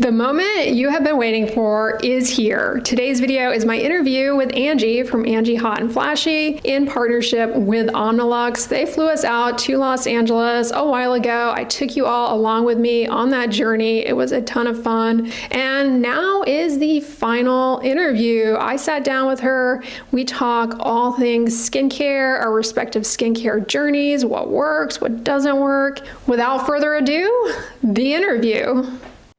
The moment you have been waiting for is here. Today's video is my interview with Angie from Angie Hot and Flashy in partnership with Omnilux. They flew us out to Los Angeles a while ago. I took you all along with me on that journey. It was a ton of fun. And now is the final interview. I sat down with her. We talk all things skincare, our respective skincare journeys, what works, what doesn't work. Without further ado, the interview.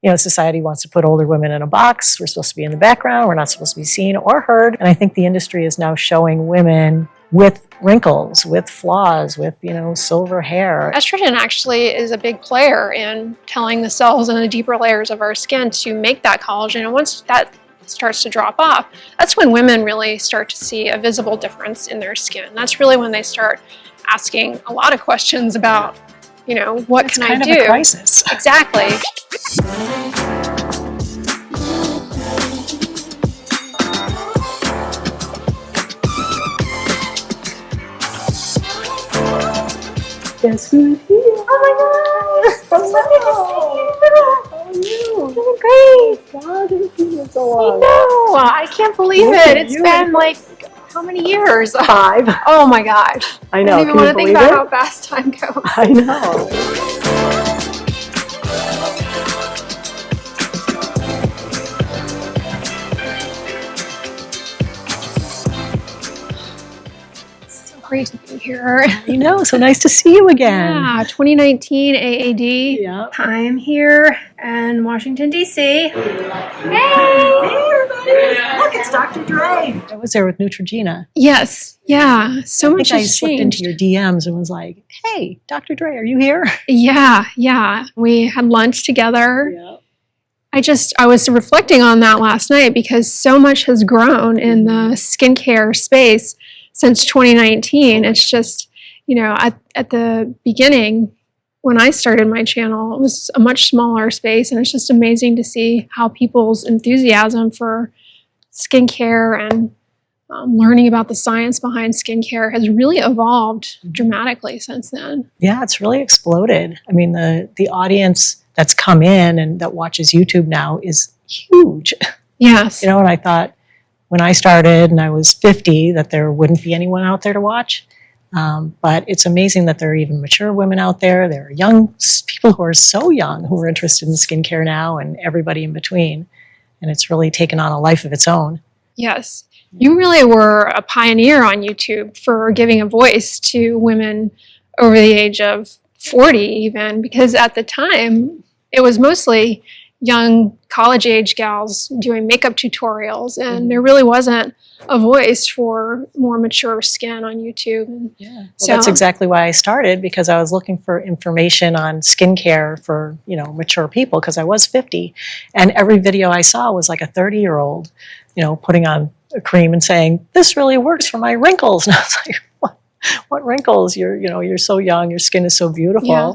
You know, society wants to put older women in a box. We're supposed to be in the background. We're not supposed to be seen or heard. And I think the industry is now showing women with wrinkles, with flaws, with, silver hair. Estrogen actually is a big player in telling the cells in the deeper layers of our skin to make that collagen. And once that starts to drop off, that's when women really start to see a visible difference in their skin. That's really when they start asking a lot of questions about, what It's can I kind do? of a crisis. Exactly. Guess who's here? Oh my God! How are you? Doing great. God, I haven't seen you so long. No, I can't believe Look it. at It's you. been like, how many years? 5. Oh my gosh. I know. I don't even Can you want to think believe about it? how fast time goes. I know. So great to be here. I know. So nice to see you again. Yeah, 2019 AAD. Yeah. I am here in Washington, D.C. Hey, everybody. Look, it's Dr. Dray. I was there with Neutrogena. Yes. Yeah. So much I has slipped changed. into your DMs and was like, hey, Dr. Dray, are you here? Yeah. We had lunch together. Yeah. I was reflecting on that last night because so much has grown in the skincare space since 2019. It's just, at the beginning, when I started my channel, it was a much smaller space, and it's just amazing to see how people's enthusiasm for skincare and learning about the science behind skincare has really evolved dramatically since then. Yeah, it's really exploded. I mean, the audience that's come in and that watches YouTube now is huge. Yes. And I thought when I started and I was 50 that there wouldn't be anyone out there to watch. But it's amazing that there are even mature women out there. There are young people who are so young who are interested in skincare now, and everybody in between. And it's really taken on a life of its own. Yes. You really were a pioneer on YouTube for giving a voice to women over the age of 40 even, because at the time it was mostly young college-age gals doing makeup tutorials, and there really wasn't a voice for more mature skin on YouTube. Yeah, well, that's exactly why I started, because I was looking for information on skincare for, mature people, because I was 50, and every video I saw was like a 30-year-old, putting on a cream and saying, this really works for my wrinkles. And I was like, what wrinkles? You're so young, your skin is so beautiful. Yeah.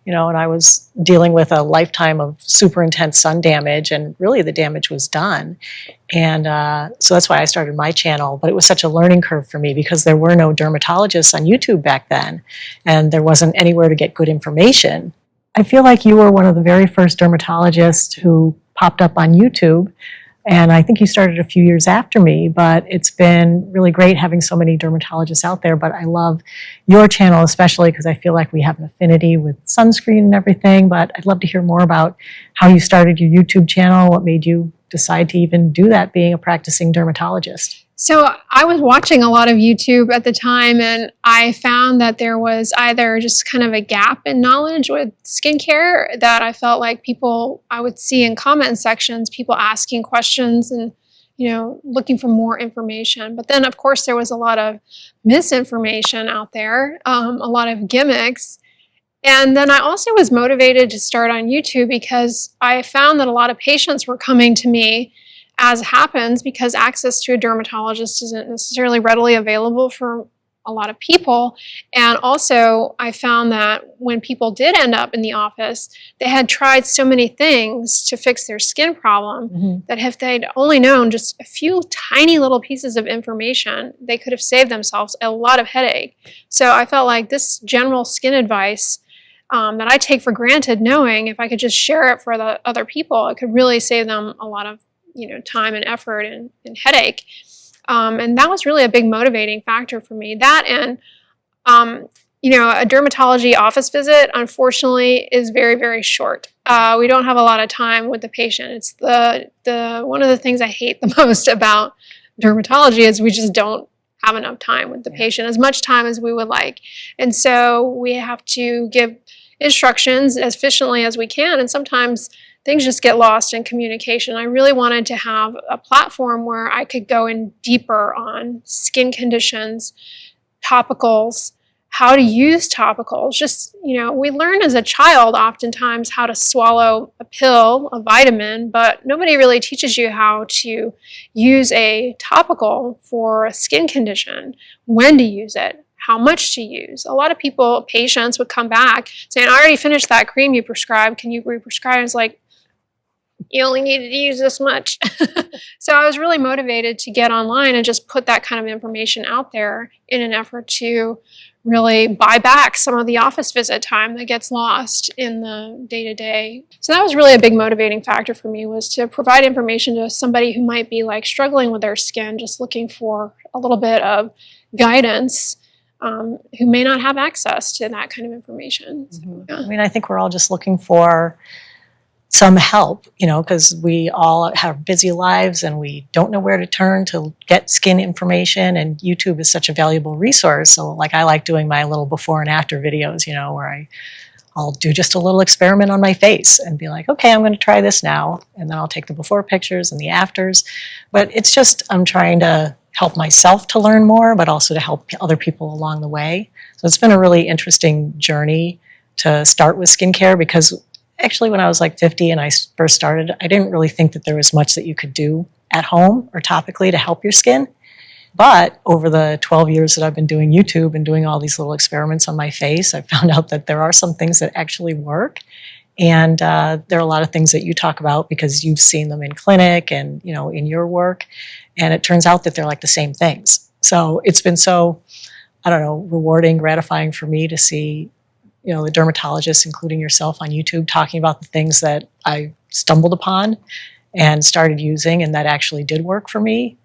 And I was dealing with a lifetime of super intense sun damage, and really the damage was done. And so that's why I started my channel. But it was such a learning curve for me because there were no dermatologists on YouTube back then, and there wasn't anywhere to get good information. I feel like you were one of the very first dermatologists who popped up on YouTube. And I think you started a few years after me, but it's been really great having so many dermatologists out there. But I love your channel especially because I feel like we have an affinity with sunscreen and everything. But I'd love to hear more about how you started your YouTube channel, what made you decide to even do that being a practicing dermatologist. So I was watching a lot of YouTube at the time, and I found that there was either just kind of a gap in knowledge with skincare that I felt like I would see in comment sections, people asking questions and, looking for more information. But then, of course, there was a lot of misinformation out there, a lot of gimmicks. And then I also was motivated to start on YouTube because I found that a lot of patients were coming to me, as happens because access to a dermatologist isn't necessarily readily available for a lot of people. And also I found that when people did end up in the office, they had tried so many things to fix their skin problem that if they'd only known just a few tiny little pieces of information, they could have saved themselves a lot of headache. So I felt like this general skin advice that I take for granted, knowing if I could just share it for the other people, it could really save them a lot of time and effort and headache. And that was really a big motivating factor for me. That and a dermatology office visit, unfortunately, is very, very short. We don't have a lot of time with the patient. It's the one of the things I hate the most about dermatology is we just don't have enough time with the patient, as much time as we would like. And so we have to give instructions as efficiently as we can. And sometimes things just get lost in communication. I really wanted to have a platform where I could go in deeper on skin conditions, topicals, how to use topicals. Just, we learn as a child oftentimes how to swallow a pill, a vitamin, but nobody really teaches you how to use a topical for a skin condition, when to use it, how much to use. A lot of patients would come back saying, I already finished that cream you prescribed. Can you re-prescribe? It's like, you only needed to use this much. So I was really motivated to get online and just put that kind of information out there in an effort to really buy back some of the office visit time that gets lost in the day-to-day. So that was really a big motivating factor for me, was to provide information to somebody who might be struggling with their skin, just looking for a little bit of guidance, who may not have access to that kind of information. So, I mean, I think we're all just looking for some help, because we all have busy lives and we don't know where to turn to get skin information, and YouTube is such a valuable resource. So I like doing my little before and after videos, where I'll do just a little experiment on my face and be like, okay, I'm going to try this now. And then I'll take the before pictures and the afters. But it's just, I'm trying to help myself to learn more, but also to help other people along the way. So it's been a really interesting journey to start with skincare, because actually, when I was 50 and I first started, I didn't really think that there was much that you could do at home or topically to help your skin. But over the 12 years that I've been doing YouTube and doing all these little experiments on my face, I found out that there are some things that actually work. And there are a lot of things that you talk about because you've seen them in clinic and, in your work. And it turns out that they're the same things. So it's been so, rewarding, gratifying for me to see the dermatologists, including yourself on YouTube, talking about the things that I stumbled upon and started using, and that actually did work for me,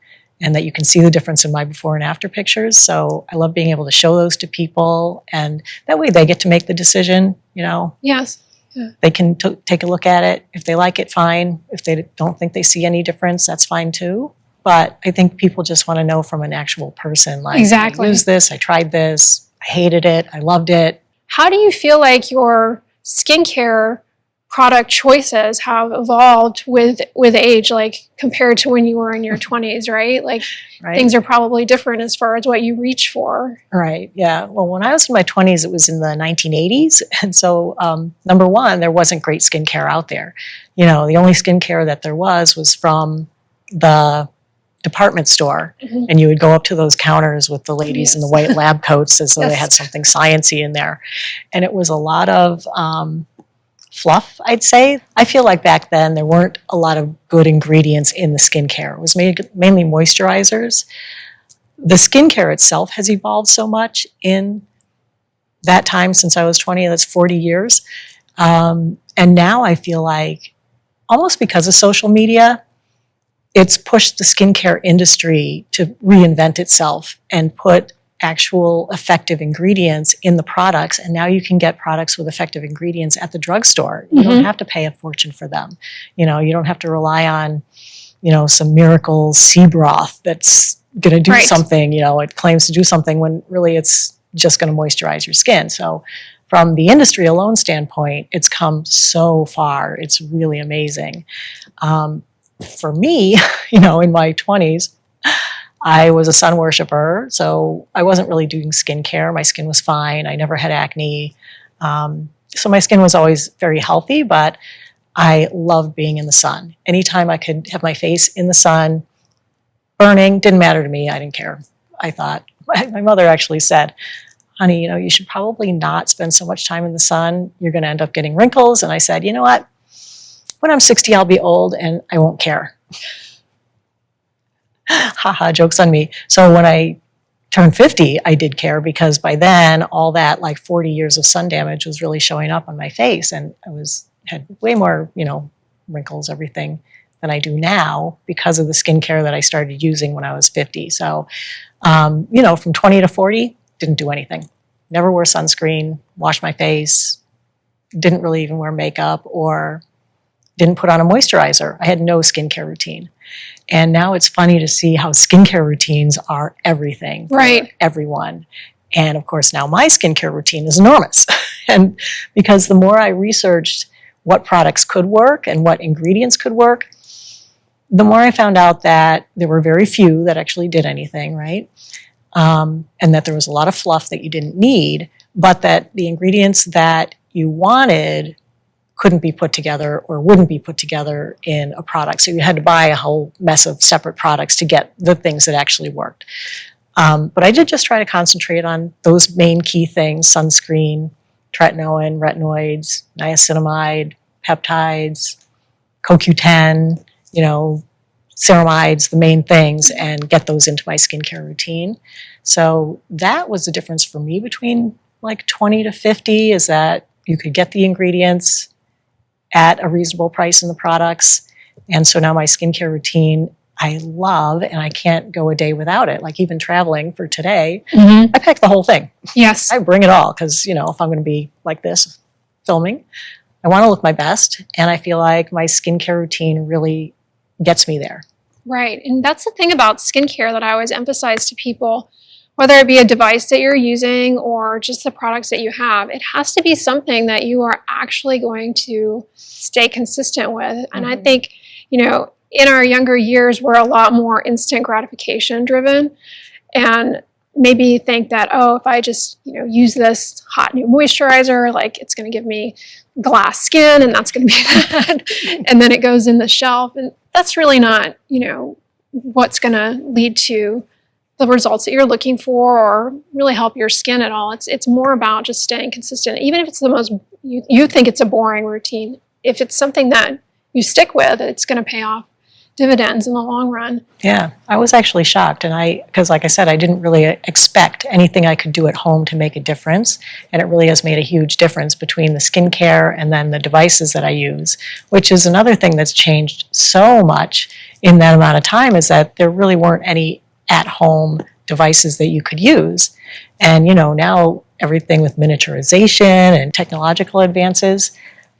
and that you can see the difference in my before and after pictures. So I love being able to show those to people, and that way they get to make the decision, Yes. Yeah. They can take a look at it. If they like it, fine. If they don't think they see any difference, that's fine too. But I think people just want to know from an actual person, Exactly. I used this, I tried this, I hated it, I loved it. How do you feel like your skincare product choices have evolved with age, compared to when you were in your 20s, right? Right. Things are probably different as far as what you reach for. Right, yeah. Well, when I was in my 20s, it was in the 1980s. And so, number one, there wasn't great skincare out there. The only skincare that there was from the department store, and you would go up to those counters with the ladies in the white lab coats as though they had something sciencey in there. And it was a lot of fluff, I'd say. I feel like back then there weren't a lot of good ingredients in the skincare. It was mainly moisturizers. The skincare itself has evolved so much in that time since I was 20, that's 40 years. And now I feel like, almost because of social media, it's pushed the skincare industry to reinvent itself and put actual effective ingredients in the products. And now you can get products with effective ingredients at the drugstore. You don't have to pay a fortune for them. You don't have to rely on, some miracle sea broth that's going to do something. It claims to do something when really it's just going to moisturize your skin. So from the industry alone standpoint, it's come so far. It's really amazing. For me, in my 20s, I was a sun worshiper, so I wasn't really doing skincare. My skin was fine. I never had acne. So my skin was always very healthy, but I loved being in the sun. Anytime I could have my face in the sun, burning, didn't matter to me. I didn't care. I thought, my mother actually said, honey, you should probably not spend so much time in the sun. You're going to end up getting wrinkles. And I said, you know what? When I'm 60, I'll be old and I won't care. Haha, joke's on me. So when I turned 50, I did care, because by then all that like 40 years of sun damage was really showing up on my face, and had way more, wrinkles, everything, than I do now because of the skincare that I started using when I was 50. So, from 20 to 40, didn't do anything. Never wore sunscreen, washed my face, didn't really even wear makeup, or didn't put on a moisturizer. I had no skincare routine. And now it's funny to see how skincare routines are everything for everyone. And of course, now my skincare routine is enormous. And because the more I researched what products could work and what ingredients could work, the more I found out that there were very few that actually did anything, right? And that there was a lot of fluff that you didn't need, but that the ingredients that you wanted couldn't be put together or wouldn't be put together in a product. So you had to buy a whole mess of separate products to get the things that actually worked. But I did just try to concentrate on those main key things: sunscreen, tretinoin, retinoids, niacinamide, peptides, CoQ10, ceramides, the main things, and get those into my skincare routine. So that was the difference for me between like 20 to 50, is that you could get the ingredients at a reasonable price in the products. And so now my skincare routine, I love, and I can't go a day without it. Like even traveling for today, I pack the whole thing. Yes. I bring it all because, if I'm going to be like this filming, I want to look my best. And I feel like my skincare routine really gets me there. Right. And that's the thing about skincare that I always emphasize to people, whether it be a device that you're using or just the products that you have. It has to be something that you are actually going to stay consistent with. And I think, in our younger years, we're a lot more instant gratification driven, and maybe think that, if I just, use this hot new moisturizer, like it's going to give me glass skin and that's going to be that. And then it goes in the shelf. And that's really not, what's going to lead to the results that you're looking for or really help your skin at all. It's more about just staying consistent. Even if it's the most, you think it's a boring routine, if it's something that you stick with, it's going to pay off dividends in the long run. Yeah, I was actually shocked. And because like I said, I didn't really expect anything I could do at home to make a difference. And it really has made a huge difference between the skincare and then the devices that I use, which is another thing that's changed so much in that amount of time, is that there really weren't any at-home devices that you could use. And, now everything with miniaturization and technological advances,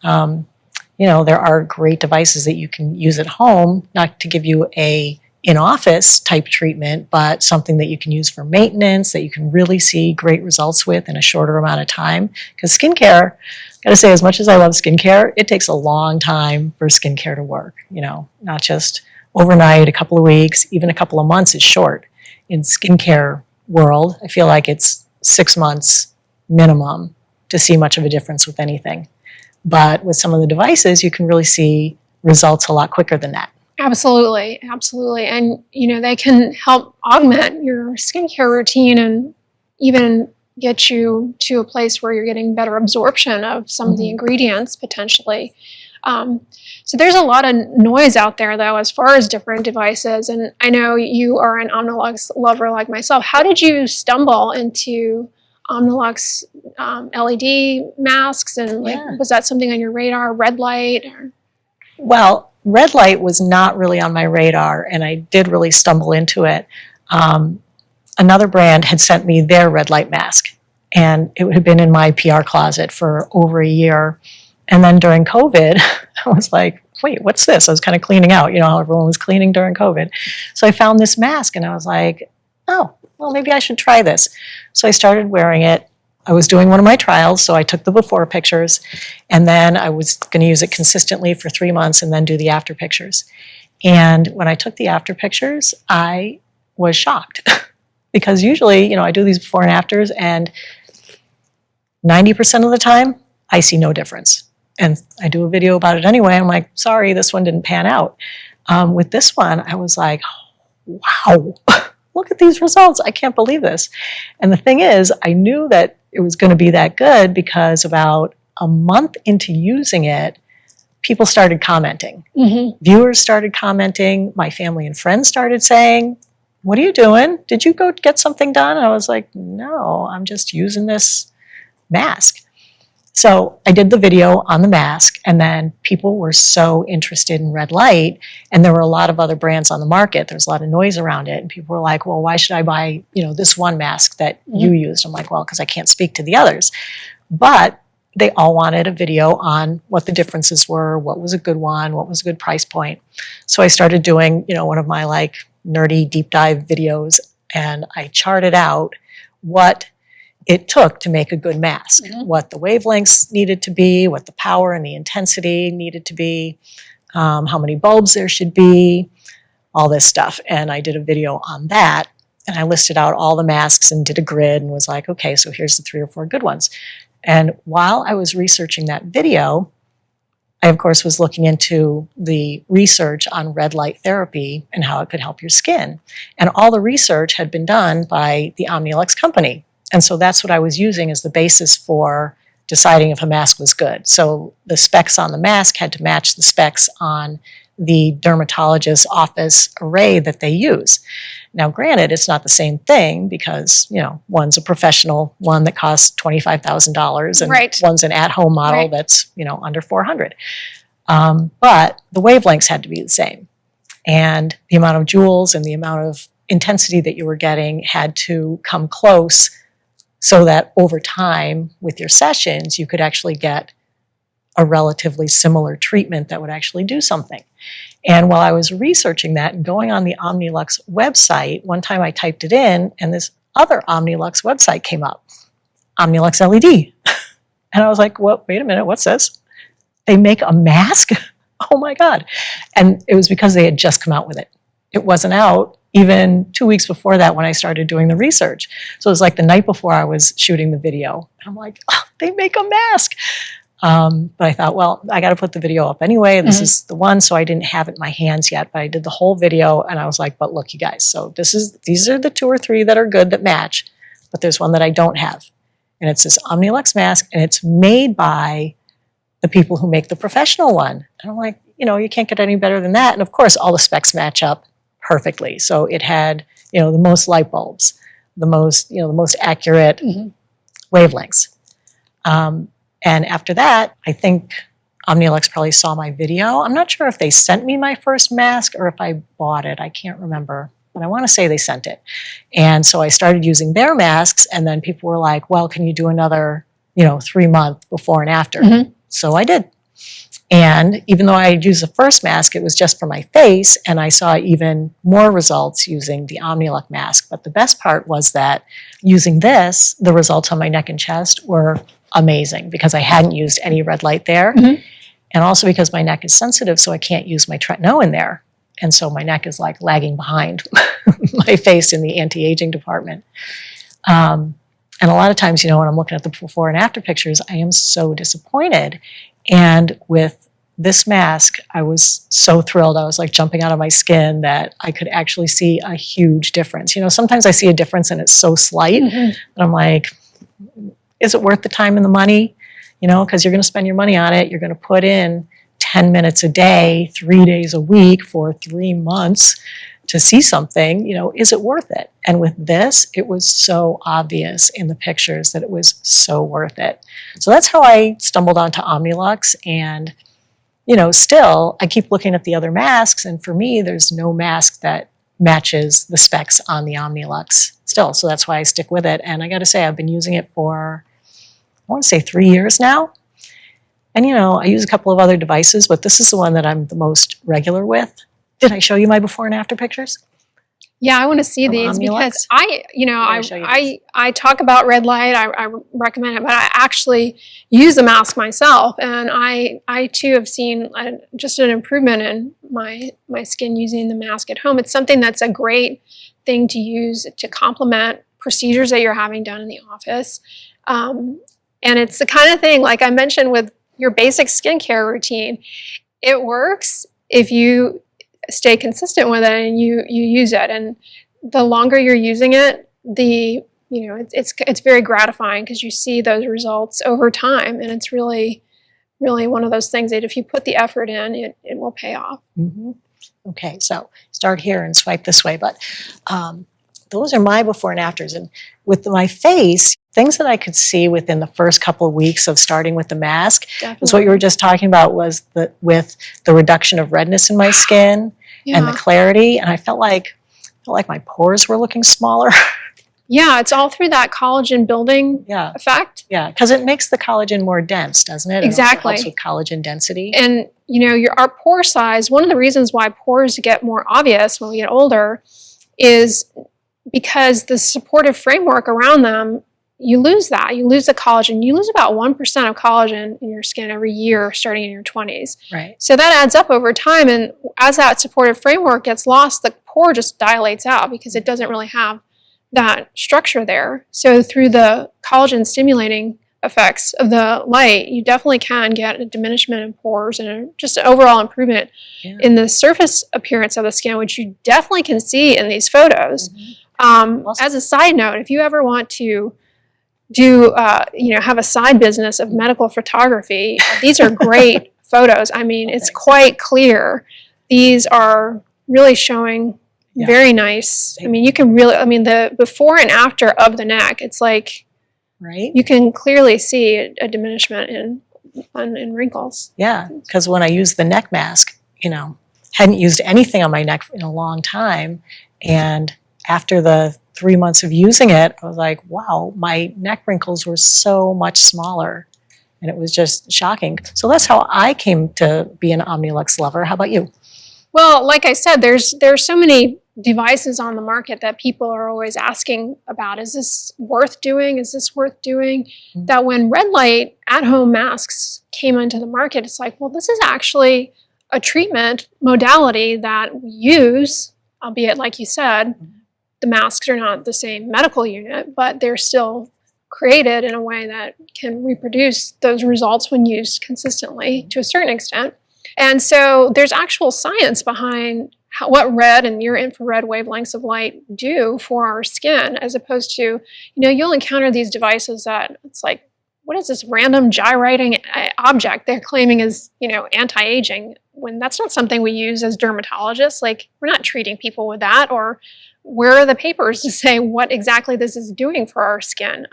there are great devices that you can use at home, not to give you a in-office type treatment, but something that you can use for maintenance, that you can really see great results with in a shorter amount of time. Because skincare, gotta say, as much as I love skincare, it takes a long time for skincare to work, not just overnight, a couple of weeks, even a couple of months is short. In skincare world, I feel like it's 6 months minimum to see much of a difference with anything. But with some of the devices, you can really see results a lot quicker than that. Absolutely. And, they can help augment your skincare routine and even get you to a place where you're getting better absorption of some of the ingredients potentially. So there's a lot of noise out there, though, as far as different devices. And I know you are an Omnilux lover like myself. How did you stumble into Omnilux LED masks? And was that something on your radar, red light? Well, red light was not really on my radar, and I did really stumble into it. Another brand had sent me their red light mask, and it had been in my PR closet for over a year. And then during COVID, I was like, wait, what's this? I was kind of cleaning out, how everyone was cleaning during COVID. So I found this mask, and I was like, oh, well, maybe I should try this. So I started wearing it. I was doing one of my trials, so I took the before pictures, and then I was going to use it consistently for 3 months and then do the after pictures. And when I took the after pictures, I was shocked because usually, I do these before and afters, and 90% of the time, I see no difference. And I do a video about it anyway. I'm like, sorry, this one didn't pan out. With this one, I was like, wow, look at these results. I can't believe this. And the thing is, I knew that it was going to be that good because about a month into using it, people started commenting. Viewers started commenting. My family and friends started saying, what are you doing? Did you go get something done? And I was like, no, I'm just using this mask. So I did the video on the mask, and then people were so interested in red light, and there were a lot of other brands on the market. There's a lot of noise around it, and people were like, well, why should I buy, this one mask that you used? I'm like, well, because I can't speak to the others. But they all wanted a video on what the differences were, what was a good one, what was a good price point. So I started doing, one of my like nerdy deep dive videos, and I charted out what it took to make a good mask, what the wavelengths needed to be, what the power and the intensity needed to be, how many bulbs there should be, all this stuff. And I did a video on that, and I listed out all the masks and did a grid and was like, okay, so here's the 3 or 4 good ones. And while I was researching that video, I, of course, was looking into the research on red light therapy and how it could help your skin. And all the research had been done by the Omnilux company. And so that's what I was using as the basis for deciding if a mask was good. So the specs on the mask had to match the specs on the dermatologist's office array that they use. Now, granted, it's not the same thing because, one's a professional one that costs $25,000 and one's an at-home model that's, under $400. But the wavelengths had to be the same. And the amount of joules and the amount of intensity that you were getting had to come close so that over time with your sessions, you could actually get a relatively similar treatment that would actually do something. And while I was researching that and going on the Omnilux website, one time I typed it in and this other Omnilux website came up, Omnilux LED. And I was like, well, wait a minute, what's this? They make a mask? Oh my God. And it was because they had just come out with it. It wasn't out even 2 weeks before that when I started doing the research. So it was like the night before I was shooting the video. And I'm like, oh, they make a mask. But I thought, well, I got to put the video up anyway. This is the one. So I didn't have it in my hands yet, but I did the whole video and I was like, but look, you guys, so these are the 2 or 3 that are good that match, but there's one that I don't have. And it's this Omnilux mask, and it's made by the people who make the professional one. And I'm like, you can't get any better than that. And of course, all the specs match up perfectly. So it had, the most light bulbs, the most accurate wavelengths. And after that, I think Omnilux probably saw my video. I'm not sure if they sent me my first mask or if I bought it. I can't remember, but I want to say they sent it. And so I started using their masks, and then people were like, well, can you do another, 3-month before and after? So I did. And even though I had used the first mask, it was just for my face, and I saw even more results using the Omnilux mask. But the best part was that using this, the results on my neck and chest were amazing because I hadn't used any red light there. And also because my neck is sensitive, so I can't use my tretinoin in there. And so my neck is like lagging behind my face in the anti-aging department. And a lot of times, when I'm looking at the before and after pictures, I am so disappointed. And with this mask, I was so thrilled. I was like jumping out of my skin that I could actually see a huge difference. Sometimes I see a difference and it's so slight, but I'm like, is it worth the time and the money? Because you're going to spend your money on it. You're going to put in 10 minutes a day, 3 days a week for 3 months to see something. Is it worth it? And with this, it was so obvious in the pictures that it was so worth it. So that's how I stumbled onto Omnilux. And, still, I keep looking at the other masks. And for me, there's no mask that matches the specs on the Omnilux still. So that's why I stick with it. And I got to say, I've been using it for, I want to say 3 years now. And, I use a couple of other devices, but this is the one that I'm the most regular with. Did I show you my before and after pictures? Yeah, I want to see these because I talk about red light. I recommend it, but I actually use the mask myself, and I too have seen just an improvement in my skin using the mask at home. It's something that's a great thing to use to complement procedures that you're having done in the office, and it's the kind of thing, like I mentioned, with your basic skincare routine. It works if you stay consistent with it and you use it, and the longer you're using it, it's very gratifying because you see those results over time, and it's really one of those things that if you put the effort in, it will pay off. Okay, so start here and swipe this way. But those are my before and afters. And with my face, things that I could see within the first couple of weeks of starting with the mask was what you were just talking about, was with the reduction of redness in my skin and the clarity. And I felt like my pores were looking smaller. Yeah, it's all through that collagen building effect. Yeah, because it makes the collagen more dense, doesn't it? Exactly. It also helps with collagen density. And, our pore size, one of the reasons why pores get more obvious when we get older is because the supportive framework around them, you lose that. You lose the collagen. You lose about 1% of collagen in your skin every year starting in your 20s. Right. So that adds up over time. And as that supportive framework gets lost, the pore just dilates out because it doesn't really have that structure there. So through the collagen stimulating effects of the light, you definitely can get a diminishment in pores and just an overall improvement in the surface appearance of the skin, which you definitely can see in these photos. As a side note, if you ever want to do, have a side business of medical photography, these are great photos. I mean, it's quite clear. These are really showing very nice. I mean, you can really, the before and after of the neck, it's like, you can clearly see a diminishment in wrinkles. Yeah, because when I used the neck mask, hadn't used anything on my neck in a long time. And after the 3 months of using it, I was like, wow, my neck wrinkles were so much smaller. And it was just shocking. So that's how I came to be an Omnilux lover. How about you? Well, like I said, there's so many devices on the market that people are always asking about. Is this worth doing? Is this worth doing? Mm-hmm. That when red light at-home masks came into the market, it's like, well, this is actually a treatment modality that we use, albeit, like you said, the masks are not the same medical unit, but they're still created in a way that can reproduce those results when used consistently to a certain extent. And so there's actual science behind what red and near infrared wavelengths of light do for our skin, as opposed to, you'll encounter these devices that it's like, what is this random gyrating object they're claiming is, anti-aging, when that's not something we use as dermatologists. Like, we're not treating people with that. Or where are the papers to say what exactly this is doing for our skin?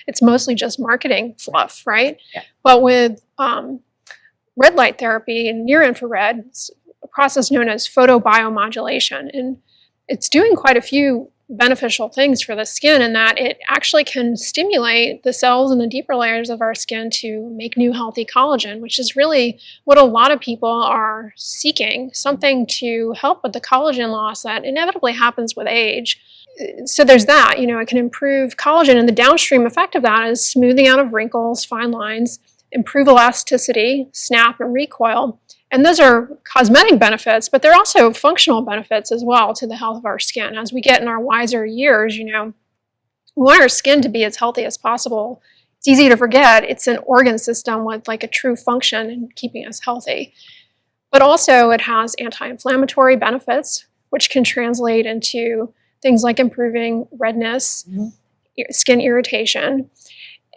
It's mostly just marketing fluff, right? Yeah. But with red light therapy and near infrared, it's a process known as photobiomodulation. And it's doing quite a few beneficial things for the skin, in that it actually can stimulate the cells in the deeper layers of our skin to make new healthy collagen, which is really what a lot of people are seeking, something to help with the collagen loss that inevitably happens with age. So there's that, it can improve collagen, and the downstream effect of that is smoothing out of wrinkles, fine lines, improve elasticity, snap, and recoil. And those are cosmetic benefits, but they're also functional benefits as well to the health of our skin. As we get in our wiser years, we want our skin to be as healthy as possible. It's easy to forget it's an organ system with like a true function in keeping us healthy. But also it has anti-inflammatory benefits, which can translate into things like improving redness, skin irritation.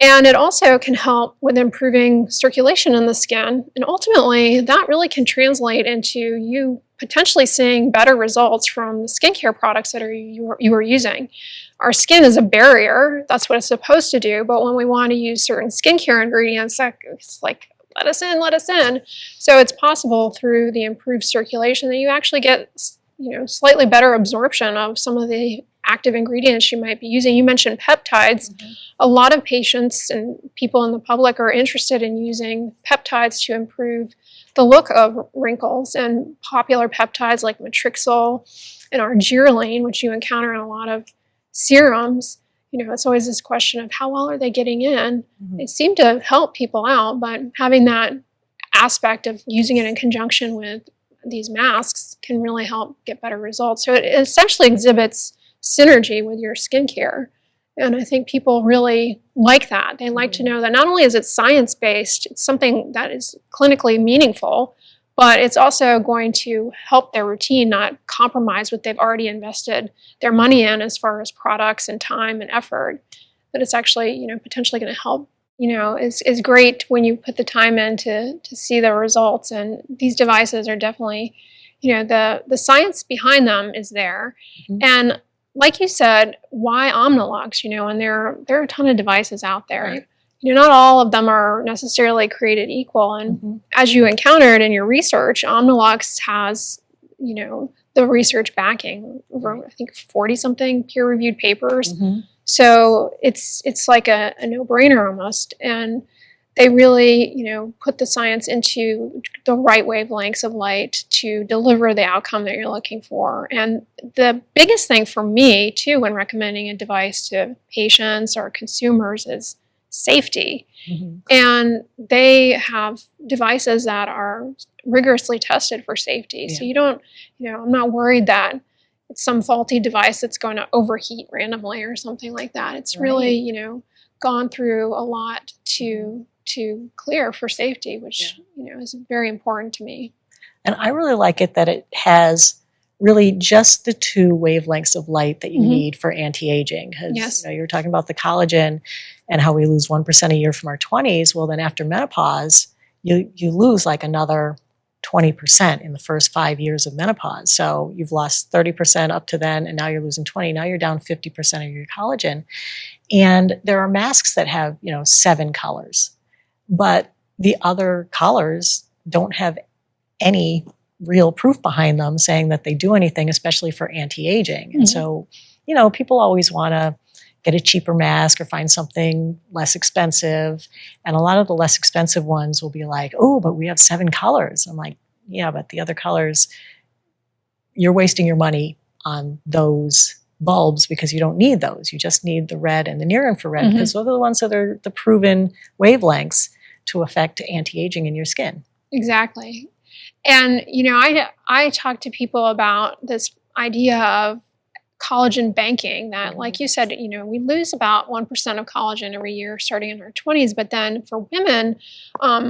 And it also can help with improving circulation in the skin. And ultimately, that really can translate into you potentially seeing better results from the skincare products that you are using. Our skin is a barrier. That's what it's supposed to do. But when we want to use certain skincare ingredients, it's like, let us in, let us in. So it's possible through the improved circulation that you actually get, slightly better absorption of some of the active ingredients you might be using. You mentioned peptides. A lot of patients and people in the public are interested in using peptides to improve the look of wrinkles, and popular peptides like Matrixyl and argireline, which you encounter in a lot of serums. It's always this question of how well are they getting in? They seem to help people out, but having that aspect of using it in conjunction with these masks can really help get better results. So it essentially exhibits synergy with your skincare. And I think people really like that. They like to know that not only is it science-based, it's something that is clinically meaningful, but it's also going to help their routine not compromise what they've already invested their money in as far as products and time and effort. That it's actually, potentially going to help. Is great when you put the time in to see the results. And these devices are definitely, the science behind them is there. Mhm. And like you said, why Omnilox? And there are a ton of devices out there. Right. Not all of them are necessarily created equal. And Mhm. as you encountered in your research, Omnilox has, the research backing over, I think, 40 something peer-reviewed papers. Mhm. So it's like a no-brainer almost. And they really, put the science into the right wavelengths of light to deliver the outcome that you're looking for. And the biggest thing for me, too, when recommending a device to patients or consumers is safety. Mhm. And they have devices that are rigorously tested for safety. Yeah. So you don't, I'm not worried that it's some faulty device that's going to overheat randomly or something like that. It's really, gone through a lot to clear for safety, which, is very important to me. And I really like it that it has really just the 2 wavelengths of light that you Mhm. need for anti-aging. Because Yes. you're talking about the collagen and how we lose 1% a year from our 20s. Well, then after menopause, you lose like another 20% in the first 5 years of menopause. So you've lost 30% up to then, and now you're losing 20. Now you're down 50% of your collagen. And there are masks that have, 7 colors. But the other colors don't have any real proof behind them saying that they do anything, especially for anti-aging. Mhm. And so, people always want to get a cheaper mask or find something less expensive. And a lot of the less expensive ones will be like, oh, but we have 7 colors. I'm like, yeah, but the other colors, you're wasting your money on those bulbs because you don't need those. You just need the red and the near infrared, Mhm. because those are the ones that are the proven wavelengths to affect anti-aging in your skin. Exactly. And, I talk to people about this idea of collagen banking that, like you said, we lose about 1% of collagen every year starting in our 20s. But then for women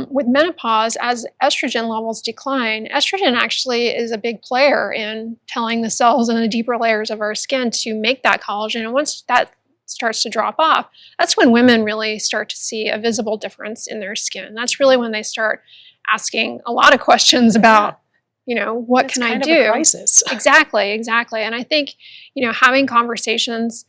with menopause, as estrogen levels decline, estrogen actually is a big player in telling the cells in the deeper layers of our skin to make that collagen. And once that starts to drop off, that's when women really start to see a visible difference in their skin. That's really when they start asking a lot of questions about, what It's can I kind do? of a crisis. Exactly. And I think, having conversations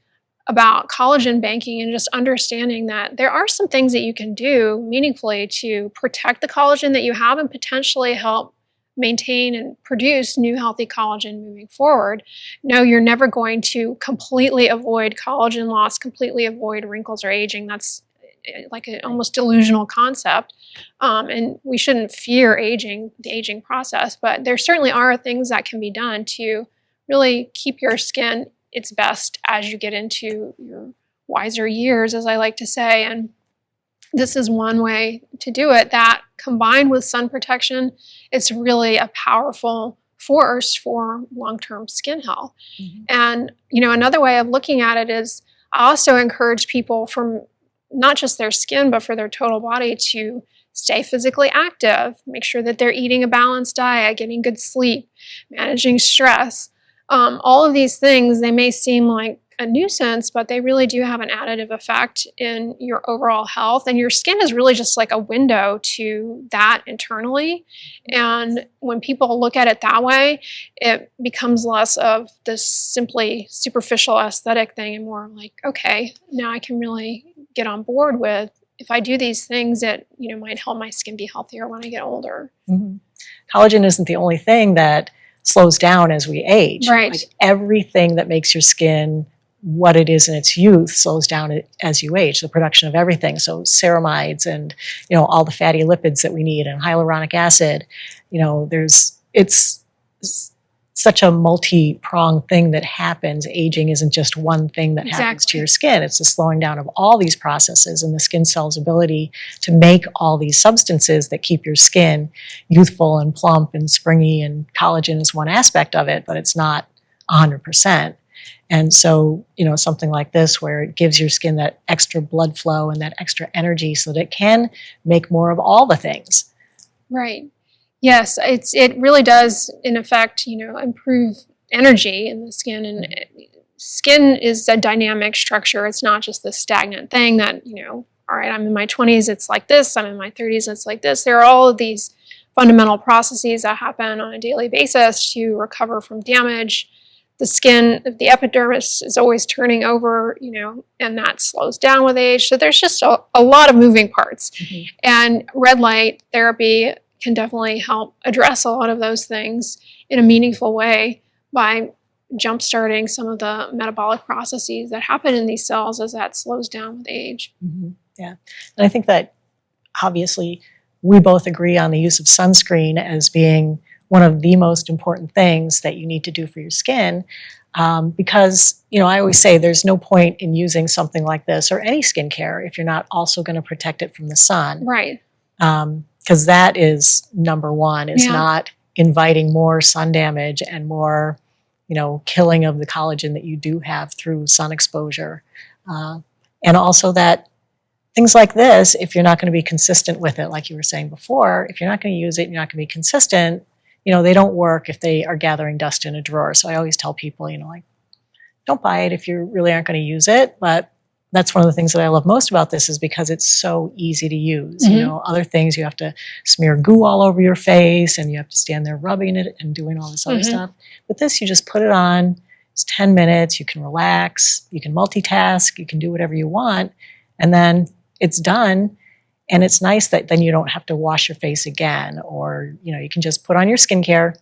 about collagen banking and just understanding that there are some things that you can do meaningfully to protect the collagen that you have and potentially help maintain and produce new healthy collagen moving forward. No, you're never going to completely avoid collagen loss, completely avoid wrinkles or aging. That's like an almost delusional concept. And we shouldn't fear the aging process, but there certainly are things that can be done to really keep your skin its best as you get into your wiser years, as I like to say. And this is one way to do it that, combined with sun protection, it's really a powerful force for long-term skin health. Mhm. And, another way of looking at it is I also encourage people, from not just their skin, but for their total body, to stay physically active, make sure that they're eating a balanced diet, getting good sleep, managing stress. All of these things, they may seem like a nuisance, but they really do have an additive effect in your overall health. And your skin is really just like a window to that internally. And when people look at it that way, it becomes less of this simply superficial aesthetic thing and more like, okay, now I can really get on board with, if I do these things, it might help my skin be healthier when I get older. Mhm. Collagen isn't the only thing that slows down as we age. Right. Like everything that makes your skin what it is in its youth slows down as you age, the production of everything. So ceramides and, all the fatty lipids that we need, and hyaluronic acid, it's such a multi-pronged thing that happens. Aging isn't just one thing that happens to Exactly. your skin. It's the slowing down of all these processes and the skin cell's ability to make all these substances that keep your skin youthful and plump and springy. And collagen is one aspect of it, but it's not 100%. And so, something like this, where it gives your skin that extra blood flow and that extra energy so that it can make more of all the things. Right. Yes, it really does, in effect, improve energy in the skin. And skin is a dynamic structure. It's not just this stagnant thing that, all right, I'm in my 20s, it's like this. I'm in my 30s, it's like this. There are all of these fundamental processes that happen on a daily basis to recover from damage. The skin, the epidermis is always turning over, and that slows down with age. So there's just a lot of moving parts. Mm-hmm. And red light therapy can definitely help address a lot of those things in a meaningful way by jump-starting some of the metabolic processes that happen in these cells as that slows down with age. Mm-hmm. Yeah. And I think that obviously we both agree on the use of sunscreen as being one of the most important things that you need to do for your skin, because, I always say there's no point in using something like this or any skincare if you're not also going to protect it from the sun. Right. Because that is number one, is not inviting more sun damage and more, killing of the collagen that you do have through sun exposure. And also that things like this, if you're not going to be consistent with it, like you were saying before, if you're not going to use it, you're not going to be consistent, they don't work if they are gathering dust in a drawer. So I always tell people, don't buy it if you really aren't going to use it. But that's one of the things that I love most about this, is because it's so easy to use. Mm-hmm. Other things, you have to smear goo all over your face and you have to stand there rubbing it and doing all this other mm-hmm. stuff. But this, you just put it on. It's 10 minutes. You can relax. You can multitask. You can do whatever you want. And then it's done. And it's nice that then you don't have to wash your face again, or, you can just put on your skincare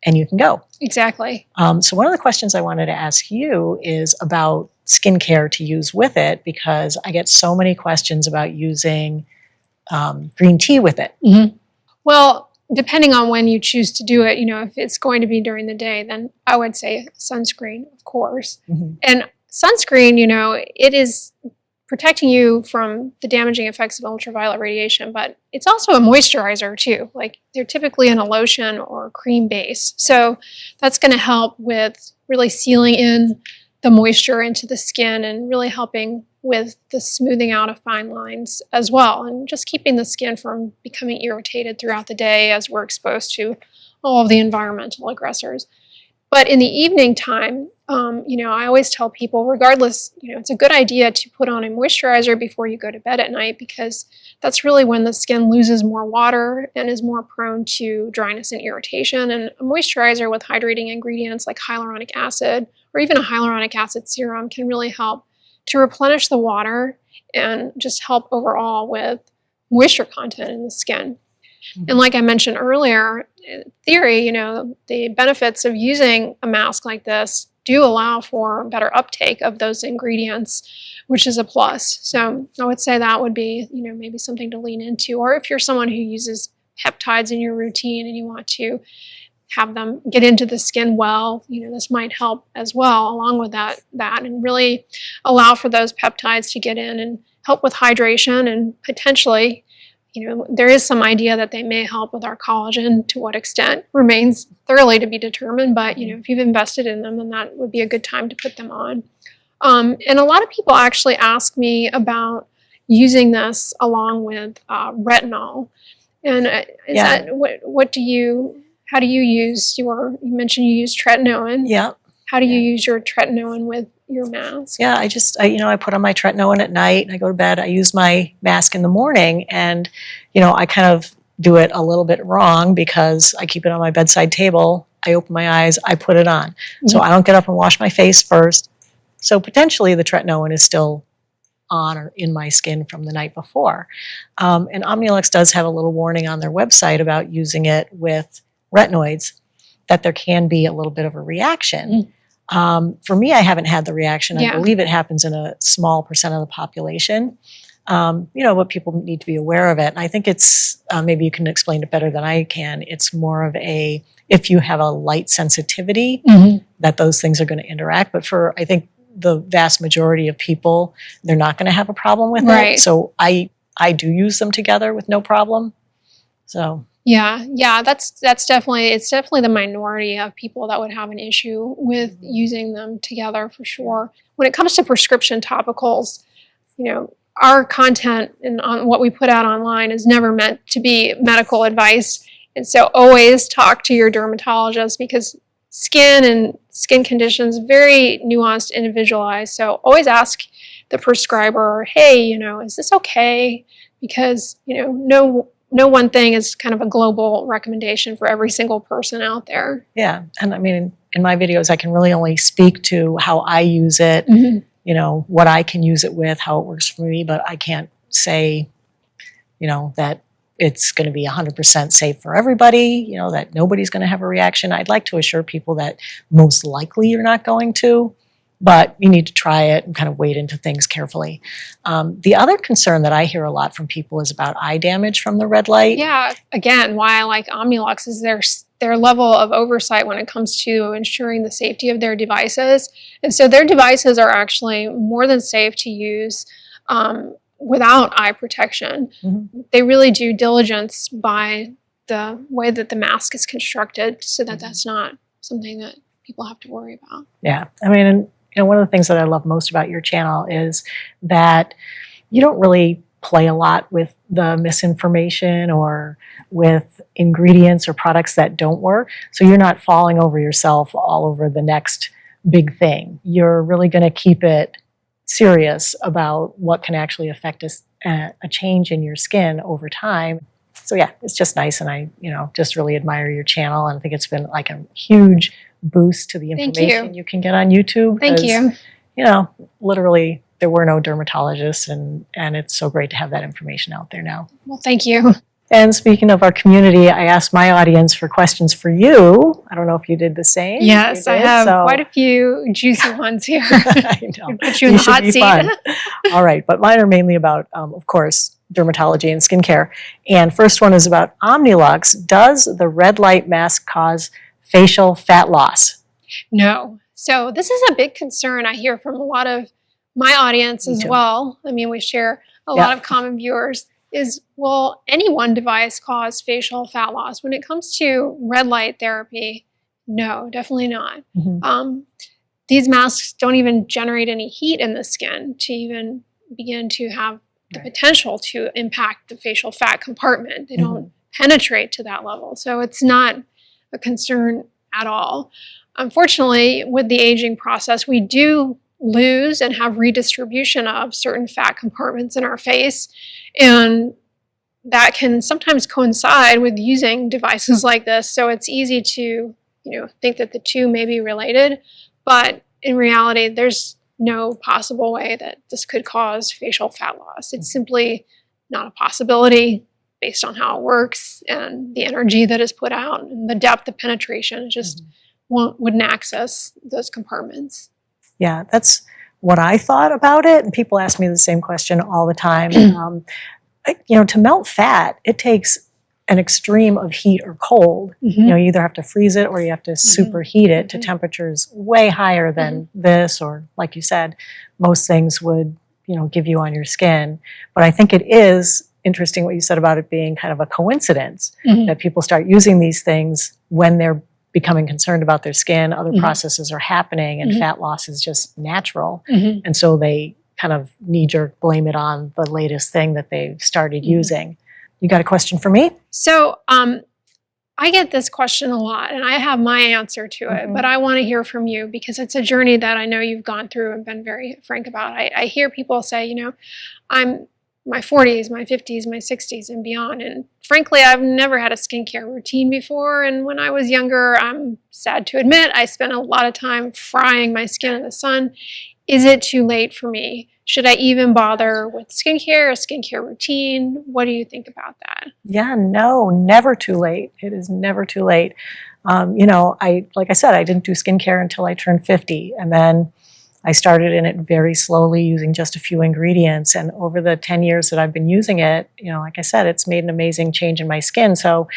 and you can go. Exactly. So one of the questions I wanted to ask you is about skincare to use with it, because I get so many questions about using green tea with it. Mm-hmm. Well, depending on when you choose to do it, if it's going to be during the day, then I would say sunscreen, of course. Mm-hmm. And sunscreen, it is protecting you from the damaging effects of ultraviolet radiation, but it's also a moisturizer too. Like, they're typically in a lotion or cream base. So that's going to help with really sealing in the moisture into the skin and really helping with the smoothing out of fine lines as well, and just keeping the skin from becoming irritated throughout the day as we're exposed to all of the environmental aggressors. But in the evening time, I always tell people, regardless, it's a good idea to put on a moisturizer before you go to bed at night, because that's really when the skin loses more water and is more prone to dryness and irritation. And a moisturizer with hydrating ingredients like hyaluronic acid or even a hyaluronic acid serum can really help to replenish the water and just help overall with moisture content in the skin. Mm-hmm. And like I mentioned earlier, in theory, the benefits of using a mask like this do allow for better uptake of those ingredients, which is a plus. So I would say that would be, maybe something to lean into. Or if you're someone who uses peptides in your routine and you want to have them get into the skin well, this might help as well along with that and really allow for those peptides to get in and help with hydration, and potentially, there is some idea that they may help with our collagen. To what extent remains thoroughly to be determined, but if you've invested in them, then that would be a good time to put them on. And a lot of people actually ask me about using this along with retinol. And how do you use you mentioned you use tretinoin. Yeah. How do you use your tretinoin with your mask? Yeah, I put on my tretinoin at night and I go to bed. I use my mask in the morning, and, I kind of do it a little bit wrong because I keep it on my bedside table. I open my eyes, I put it on. Mm-hmm. So I don't get up and wash my face first. So potentially the tretinoin is still on or in my skin from the night before. And Omnilux does have a little warning on their website about using it with retinoids, that there can be a little bit of a reaction. Mm-hmm. For me, I haven't had the reaction. I believe it happens in a small percent of the population. But people need to be aware of it. And I think it's, maybe you can explain it better than I can. It's more of if you have a light sensitivity, mm-hmm. that those things are going to interact. But for, I think, the vast majority of people, they're not going to have a problem with it. So I do use them together with no problem. So. Yeah, that's definitely the minority of people that would have an issue with using them together, for sure. When it comes to prescription topicals, our content and on what we put out online is never meant to be medical advice. And so always talk to your dermatologist, because skin and skin conditions very nuanced, individualized. So always ask the prescriber, hey, is this okay? Because, no no one thing is kind of a global recommendation for every single person out there. Yeah. And I mean, in my videos, I can really only speak to how I use it, you know, what I can use it with, how it works for me, but I can't say, you know, that it's going to be 100% safe for everybody, you know, that nobody's going to have a reaction. I'd like to assure people that most likely you're not going to, but you need to try it and kind of wade into things carefully. The other concern that I hear a lot from people is about eye damage from the red light. Yeah, again, why I like Omnilux is their level of oversight when it comes to ensuring the safety of their devices. And so their devices are actually more than safe to use without eye protection. They really do diligence by the way that the mask is constructed so that that's not something that people have to worry about. Yeah, I mean, and, you know, one of the things that I love most about your channel is that you don't really play a lot with the misinformation or with ingredients or products that don't work. So you're not falling over yourself all over the next big thing. You're really going to keep it serious about what can actually affect a change in your skin over time. So yeah, it's just nice, and I, you know, just really admire your channel, and I think it's been like a huge boost to the information you can get on YouTube. Thank you. You know, literally there were no dermatologists, and it's so great to have that information out there now. Well, thank you. And speaking of our community, I asked my audience for questions for you. I don't know if you did the same. Yes, I have quite a few juicy ones here. I know. Put you in the hot seat. All right, but mine are mainly about, of course, dermatology and skincare. And first one is about Omnilux. Does the red light mask cause facial fat loss? No. So this is a big concern I hear from a lot of my audience as well. I mean, we share a lot of common viewers. Is, will any one device cause facial fat loss? When it comes to red light therapy, no, definitely not. These masks don't even generate any heat in the skin to even begin to have the potential to impact the facial fat compartment. They don't penetrate to that level. So it's not a concern at all. Unfortunately, with the aging process, we do lose and have redistribution of certain fat compartments in our face. And that can sometimes coincide with using devices like this. So it's easy to, you know, think that the two may be related, but in reality, there's no possible way that this could cause facial fat loss. It's simply not a possibility based on how it works and the energy that is put out and the depth of penetration. It just wouldn't access those compartments. Yeah, that's what I thought about it. And people ask me the same question all the time. You know, to melt fat, it takes an extreme of heat or cold. You know, you either have to freeze it or you have to superheat it to temperatures way higher than this, or like you said, most things would, you know, give you on your skin. But I think it is interesting what you said about it being kind of a coincidence that people start using these things when they're becoming concerned about their skin, other processes are happening, and fat loss is just natural. And so they kind of knee-jerk blame it on the latest thing that they've started using. You got a question for me? So I get this question a lot, and I have my answer to it, but I want to hear from you because it's a journey that I know you've gone through and been very frank about. I hear people say, you know, I'm my 40s, my 50s, my 60s, and beyond. And frankly, I've never had a skincare routine before. And when I was younger, I'm sad to admit, I spent a lot of time frying my skin in the sun. Is it too late for me? Should I even bother with skincare, a skincare routine? What do you think about that? Yeah, no, never too late. It is never too late. You know, like I said, I didn't do skincare until I turned 50. And then I started in it very slowly using just a few ingredients. And over the 10 years that I've been using it, you know, like I said, it's made an amazing change in my skin. So,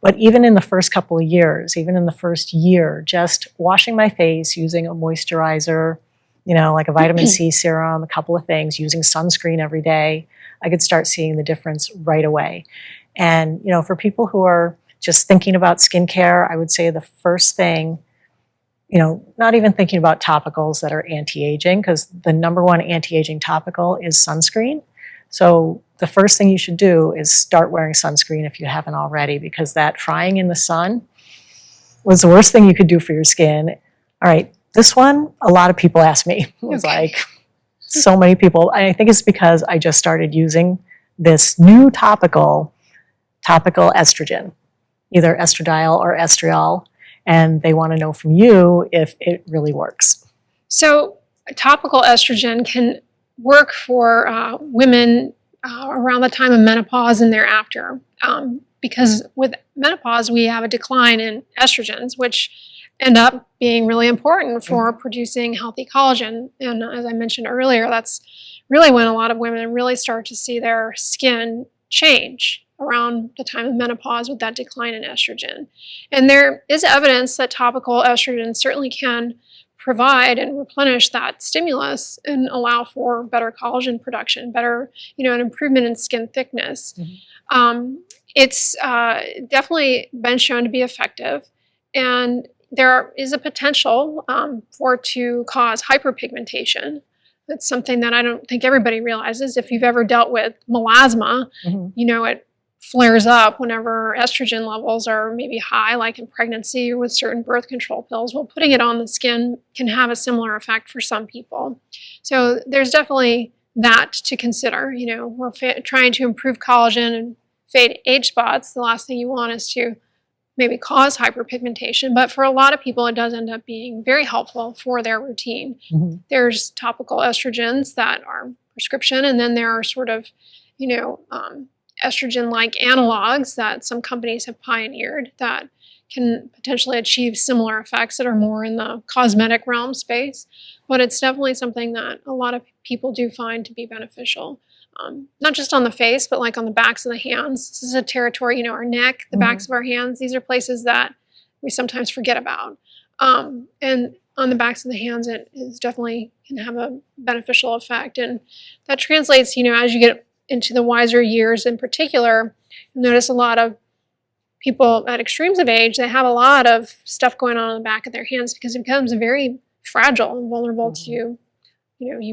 but even in the first couple of years, even in the first year, just washing my face, using a moisturizer, you know, like a vitamin C serum, a couple of things, using sunscreen every day, I could start seeing the difference right away. And, you know, for people who are just thinking about skincare, I would say the first thing, you know, not even thinking about topicals that are anti-aging, because the #1 anti-aging topical is sunscreen. So the first thing you should do is start wearing sunscreen if you haven't already, because that frying in the sun was the worst thing you could do for your skin. All right, this one, a lot of people ask me. It was like so many people. I think it's because I just started using this new topical topical estrogen, either estradiol or estriol, and they want to know from you if it really works. So topical estrogen can work for women around the time of menopause and thereafter, because with menopause we have a decline in estrogens, which end up being really important for producing healthy collagen. And as I mentioned earlier, that's really when a lot of women really start to see their skin change around the time of menopause with that decline in estrogen. And there is evidence that topical estrogen certainly can provide and replenish that stimulus and allow for better collagen production, better, an improvement in skin thickness. It's definitely been shown to be effective, and there is a potential for it to cause hyperpigmentation. That's something that I don't think everybody realizes. If you've ever dealt with melasma, it flares up whenever estrogen levels are maybe high, like in pregnancy or with certain birth control pills. Well, putting it on the skin can have a similar effect for some people. So there's definitely that to consider. We're trying to improve collagen and fade age spots. The last thing you want is to maybe cause hyperpigmentation, but for a lot of people it does end up being very helpful for their routine. There's topical estrogens that are prescription, and then there are sort of, estrogen-like analogs that some companies have pioneered that can potentially achieve similar effects that are more in the cosmetic realm space. But it's definitely something that a lot of people do find to be beneficial. Not just on the face, but like on the backs of the hands. This is a territory, our neck, the backs of our hands. These are places that we sometimes forget about. And on the backs of the hands, it is definitely can have a beneficial effect. And that translates, as you get into the wiser years in particular, you notice a lot of people at extremes of age, they have a lot of stuff going on the back of their hands because it becomes very fragile and vulnerable to you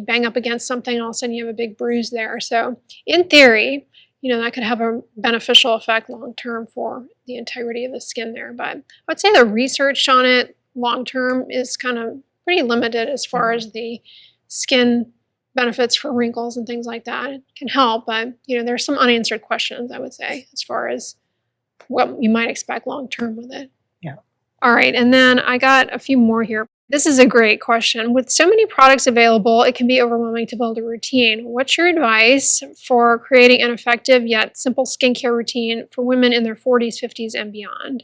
bang up against something and all of a sudden you have a big bruise there. So in theory, that could have a beneficial effect long term for the integrity of the skin there. But I would say the research on it long term is kind of pretty limited as far as the skin benefits for wrinkles and things like that. It can help, but there's some unanswered questions, I would say, as far as what you might expect long term with it. Yeah. All right, and then I got a few more here. This is a great question. With so many products available, it can be overwhelming to build a routine. What's your advice for creating an effective yet simple skincare routine for women in their 40s, 50s, and beyond?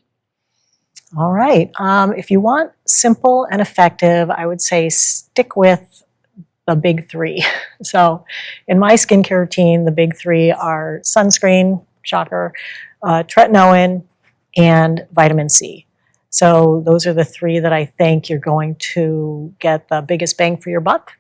All right. If you want simple and effective, I would say stick with the big three. So in my skincare routine, the big three are sunscreen, shocker, tretinoin, and vitamin C. So those are the three that I think you're going to get the biggest bang for your buck.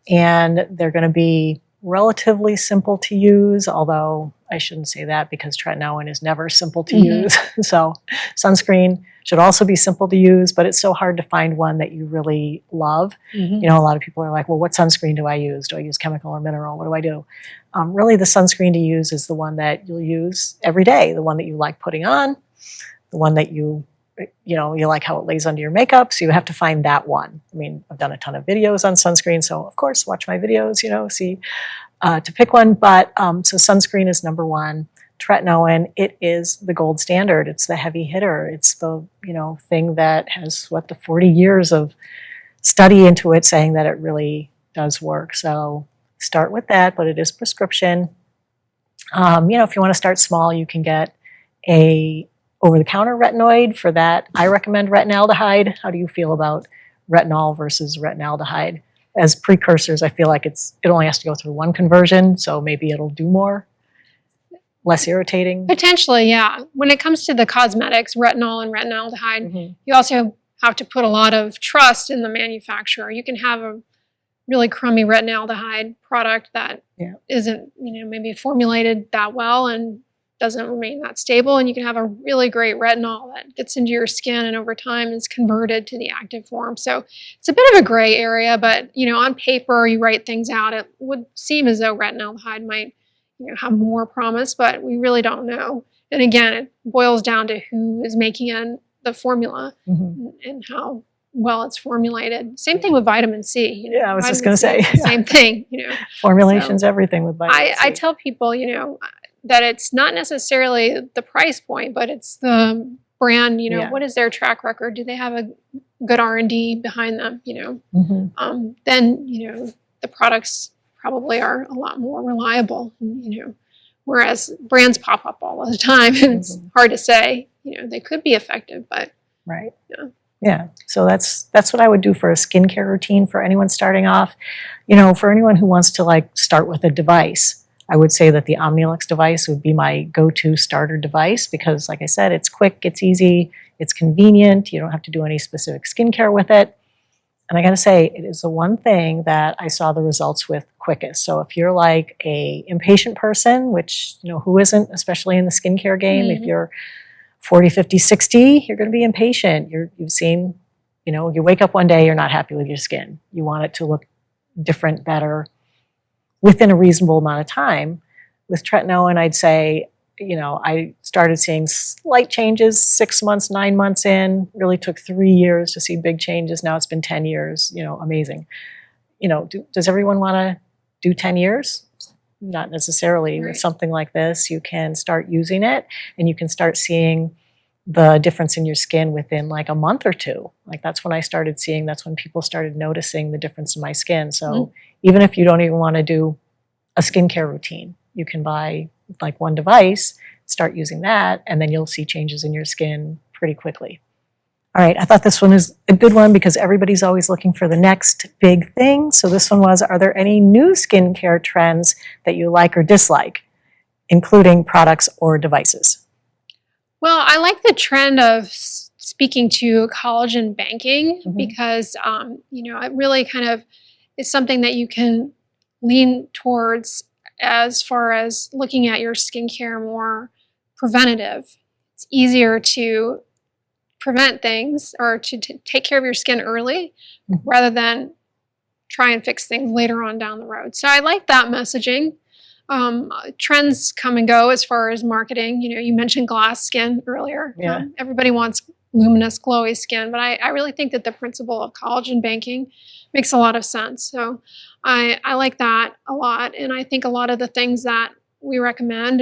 And they're going to be relatively simple to use, although I shouldn't say that because tretinoin is never simple to use. So sunscreen should also be simple to use, but it's so hard to find one that you really love. A lot of people are like, well, what sunscreen do I use? Do I use chemical or mineral? What do I do? Really, the sunscreen to use is the one that you'll use every day, the one that you like putting on, the one that you like how it lays under your makeup, so you have to find that one. I mean, I've done a ton of videos on sunscreen, so of course, watch my videos, see to pick one. But so sunscreen is number one. Tretinoin, it is the gold standard. It's the heavy hitter. It's the, thing that has, the 40 years of study into it saying that it really does work. So start with that, but it is prescription. If you want to start small, you can get a over-the-counter retinoid. For that, I recommend retinaldehyde. How do you feel about retinol versus retinaldehyde? As precursors, I feel like it only has to go through one conversion, so maybe it'll do more. Less irritating? Potentially, yeah. When it comes to the cosmetics, retinol and retinaldehyde, you also have to put a lot of trust in the manufacturer. You can have a really crummy retinaldehyde product that isn't, maybe formulated that well and doesn't remain that stable, and you can have a really great retinol that gets into your skin and over time is converted to the active form. So it's a bit of a gray area, but on paper you write things out, it would seem as though retinaldehyde might have more promise, but we really don't know. And again, it boils down to who is making the formula and how well it's formulated. Same thing with vitamin C. I was just going to say. Same thing. Formulation's everything with vitamin C. I tell people, that it's not necessarily the price point, but it's the brand, Yeah. what is their track record? Do they have a good R&D behind them, then, the products probably are a lot more reliable, whereas brands pop up all the time and it's hard to say, they could be effective, but Right. yeah. Yeah. So that's what I would do for a skincare routine for anyone starting off. For anyone who wants to like start with a device, I would say that the Omnilux device would be my go-to starter device because, like I said, it's quick, it's easy, it's convenient. You don't have to do any specific skincare with it. And I got to say, it is the one thing that I saw the results with quickest. So if you're like a impatient person, which, who isn't, especially in the skincare game, if you're 40, 50, 60, you're going to be impatient. You've seen, you wake up one day, you're not happy with your skin. You want it to look different, better, within a reasonable amount of time. With tretinoin, I'd say, I started seeing slight changes 6 months, 9 months in. Really took 3 years to see big changes. Now it's been 10 years, amazing. Does everyone want to do 10 years? Not necessarily. Right. With something like this, you can start using it and you can start seeing the difference in your skin within like a month or two. Like that's when I started seeing, that's when people started noticing the difference in my skin. So even if you don't even want to do a skincare routine, you can buy like one device, start using that, and then you'll see changes in your skin pretty quickly. All right, I thought this one is a good one because everybody's always looking for the next big thing. So this one was, are there any new skincare trends that you like or dislike, including products or devices? Well, I like the trend of speaking to collagen banking because, it really kind of is something that you can lean towards as far as looking at your skincare more preventative. It's easier to prevent things or to take care of your skin early rather than try and fix things later on down the road. So I like that messaging. Trends come and go as far as marketing. You mentioned glass skin earlier. Yeah. Everybody wants luminous, glowy skin, but I really think that the principle of collagen banking makes a lot of sense. So I like that a lot. And I think a lot of the things that we recommend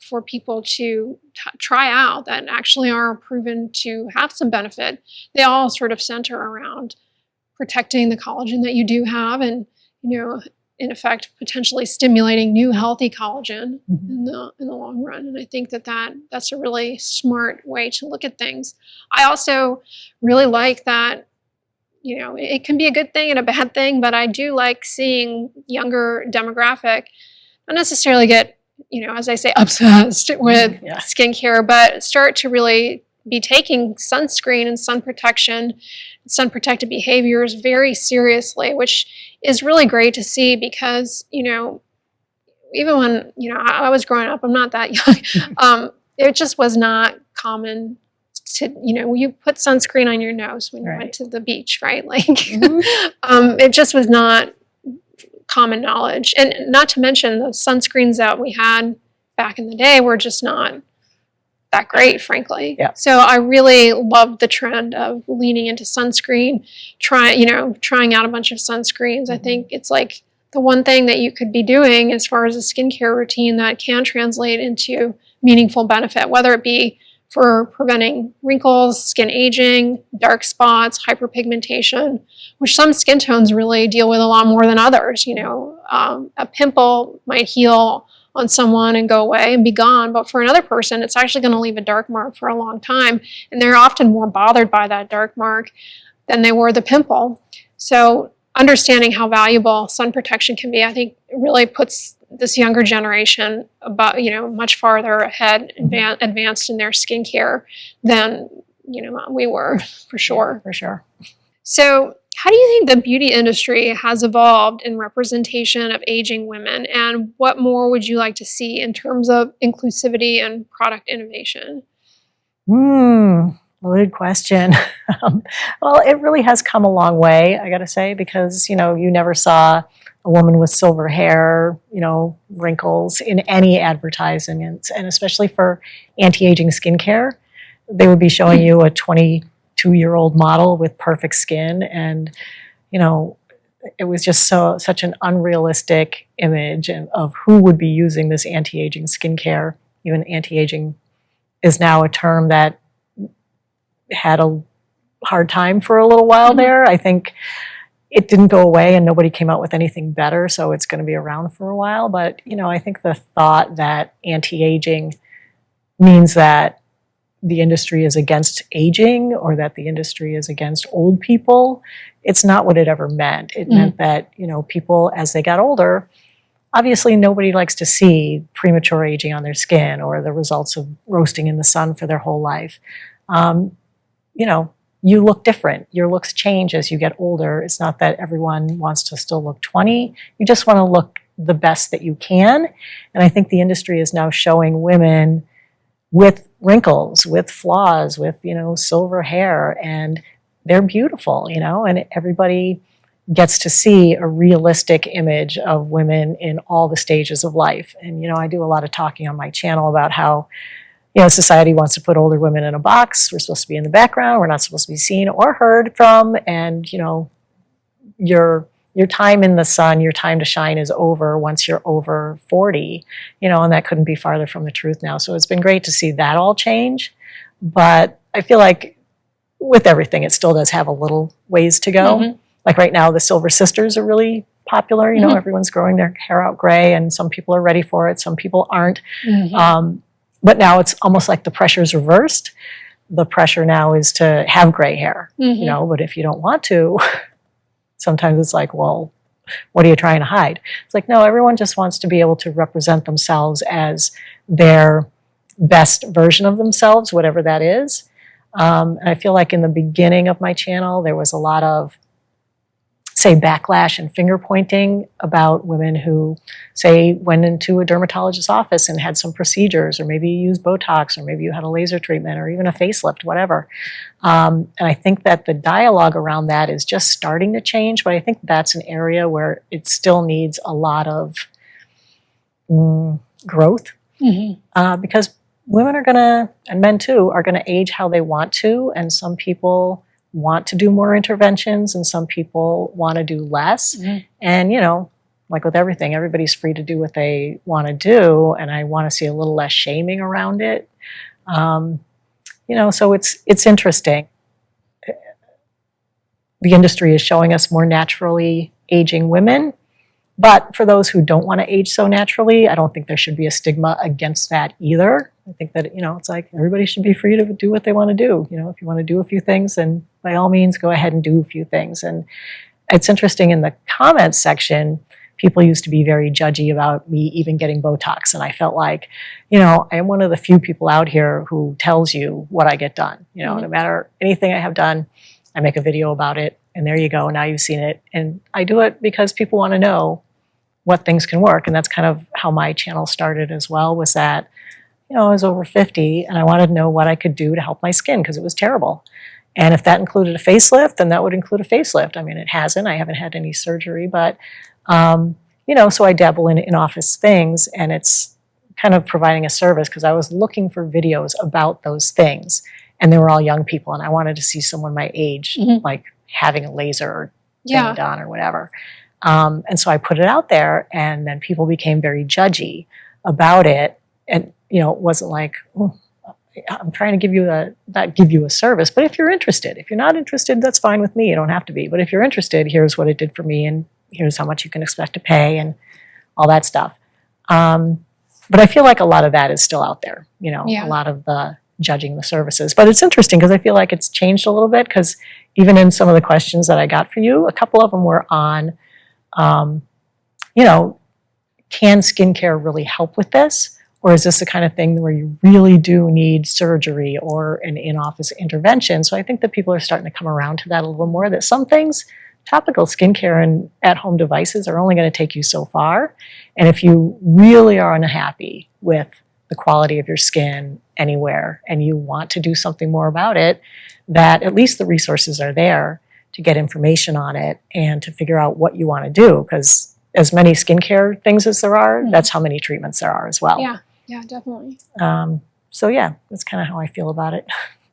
for people to try out that actually are proven to have some benefit, they all sort of center around protecting the collagen that you do have and, in effect, potentially stimulating new healthy collagen in the long run. And I think that's a really smart way to look at things. I also really like that, it can be a good thing and a bad thing, but I do like seeing younger demographic not necessarily get, as I say, obsessed with skincare, but start to really be taking sunscreen and sun protection, sun protected behaviors very seriously, which is really great to see because, even when, I was growing up, I'm not that young, it just was not common to, you put sunscreen on your nose when you went to the beach, right? Like, it just was not common knowledge. And not to mention the sunscreens that we had back in the day were just not that great, frankly. Yeah. So I really love the trend of leaning into sunscreen, trying out a bunch of sunscreens. I think it's like the one thing that you could be doing as far as a skincare routine that can translate into meaningful benefit, whether it be for preventing wrinkles, skin aging, dark spots, hyperpigmentation, which some skin tones really deal with a lot more than others. A pimple might heal on someone and go away and be gone, but for another person, it's actually going to leave a dark mark for a long time, and they're often more bothered by that dark mark than they were the pimple. So understanding how valuable sun protection can be, I think, really puts this younger generation about, much farther ahead, advanced in their skincare than, we were, for sure. Yeah, for sure. So how do you think the beauty industry has evolved in representation of aging women? And what more would you like to see in terms of inclusivity and product innovation? Loaded question. Well, it really has come a long way, I got to say, because, you never saw a woman with silver hair, wrinkles in any advertisements. And especially for anti-aging skincare, they would be showing you a 22-year-old model with perfect skin. And, it was just such an unrealistic image of who would be using this anti-aging skincare. Even anti-aging is now a term that had a hard time for a little while there. I think it didn't go away and nobody came out with anything better, so it's going to be around for a while. But, I think the thought that anti-aging means that the industry is against aging or that the industry is against old people, it's not what it ever meant. It meant that, people, as they got older, obviously nobody likes to see premature aging on their skin or the results of roasting in the sun for their whole life. You look different. Your looks change as you get older. It's not that everyone wants to still look 20. You just want to look the best that you can. And I think the industry is now showing women with wrinkles, with flaws, with, silver hair, and they're beautiful, and everybody gets to see a realistic image of women in all the stages of life. And, I do a lot of talking on my channel about how, society wants to put older women in a box. We're supposed to be in the background. We're not supposed to be seen or heard from. And, your time in the sun, your time to shine is over once you're over 40, and that couldn't be farther from the truth now. So it's been great to see that all change. But I feel like with everything, it still does have a little ways to go. Like right now, the Silver Sisters are really popular. Everyone's growing their hair out gray, and some people are ready for it. Some people aren't. But now it's almost like the pressure's reversed. The pressure now is to have gray hair, but if you don't want to, sometimes it's like, well, what are you trying to hide? It's like, no, everyone just wants to be able to represent themselves as their best version of themselves, whatever that is. And I feel like in the beginning of my channel, there was a lot of, say, backlash and finger pointing about women who, say, went into a dermatologist's office and had some procedures, or maybe you used Botox, or maybe you had a laser treatment, or even a facelift, whatever. And I think that the dialogue around that is just starting to change, but I think that's an area where it still needs a lot of growth, because women are going to, and men too, are going to age how they want to, and some people want to do more interventions and some people want to do less. And, like with everything, everybody's free to do what they want to do, and I want to see a little less shaming around it. So it's interesting. The industry is showing us more naturally aging women, but for those who don't want to age so naturally, I don't think there should be a stigma against that either. I think that, it's like everybody should be free to do what they want to do. If you want to do a few things, then by all means, go ahead and do a few things. And it's interesting, in the comments section, people used to be very judgy about me even getting Botox. And I felt like, I am one of the few people out here who tells you what I get done. No matter anything I have done, I make a video about it. And there you go. Now you've seen it. And I do it because people want to know what things can work. And that's kind of how my channel started as well, was that, I was over 50 and I wanted to know what I could do to help my skin because it was terrible. And if that included a facelift, then that would include a facelift. I mean, it hasn't. I haven't had any surgery, but, so I dabble in in-office things, and it's kind of providing a service because I was looking for videos about those things, and they were all young people, and I wanted to see someone my age, like having a laser thing done or whatever. And so I put it out there, and then people became very judgy about it. And, it wasn't like, oh, I'm trying to give you a service. But if you're interested, if you're not interested, that's fine with me. You don't have to be. But if you're interested, here's what it did for me, and here's how much you can expect to pay, and all that stuff. But I feel like a lot of that is still out there, a lot of the judging the services. But it's interesting because I feel like it's changed a little bit, because even in some of the questions that I got for you, a couple of them were on, can skincare really help with this? Or is this the kind of thing where you really do need surgery or an in-office intervention? So I think that people are starting to come around to that a little more, that some things, topical skincare and at-home devices, are only going to take you so far. And if you really are unhappy with the quality of your skin anywhere and you want to do something more about it, that at least the resources are there to get information on it and to figure out what you want to do. Because as many skincare things as there are, that's how many treatments there are as well. Yeah, definitely. So yeah, that's kind of how I feel about it.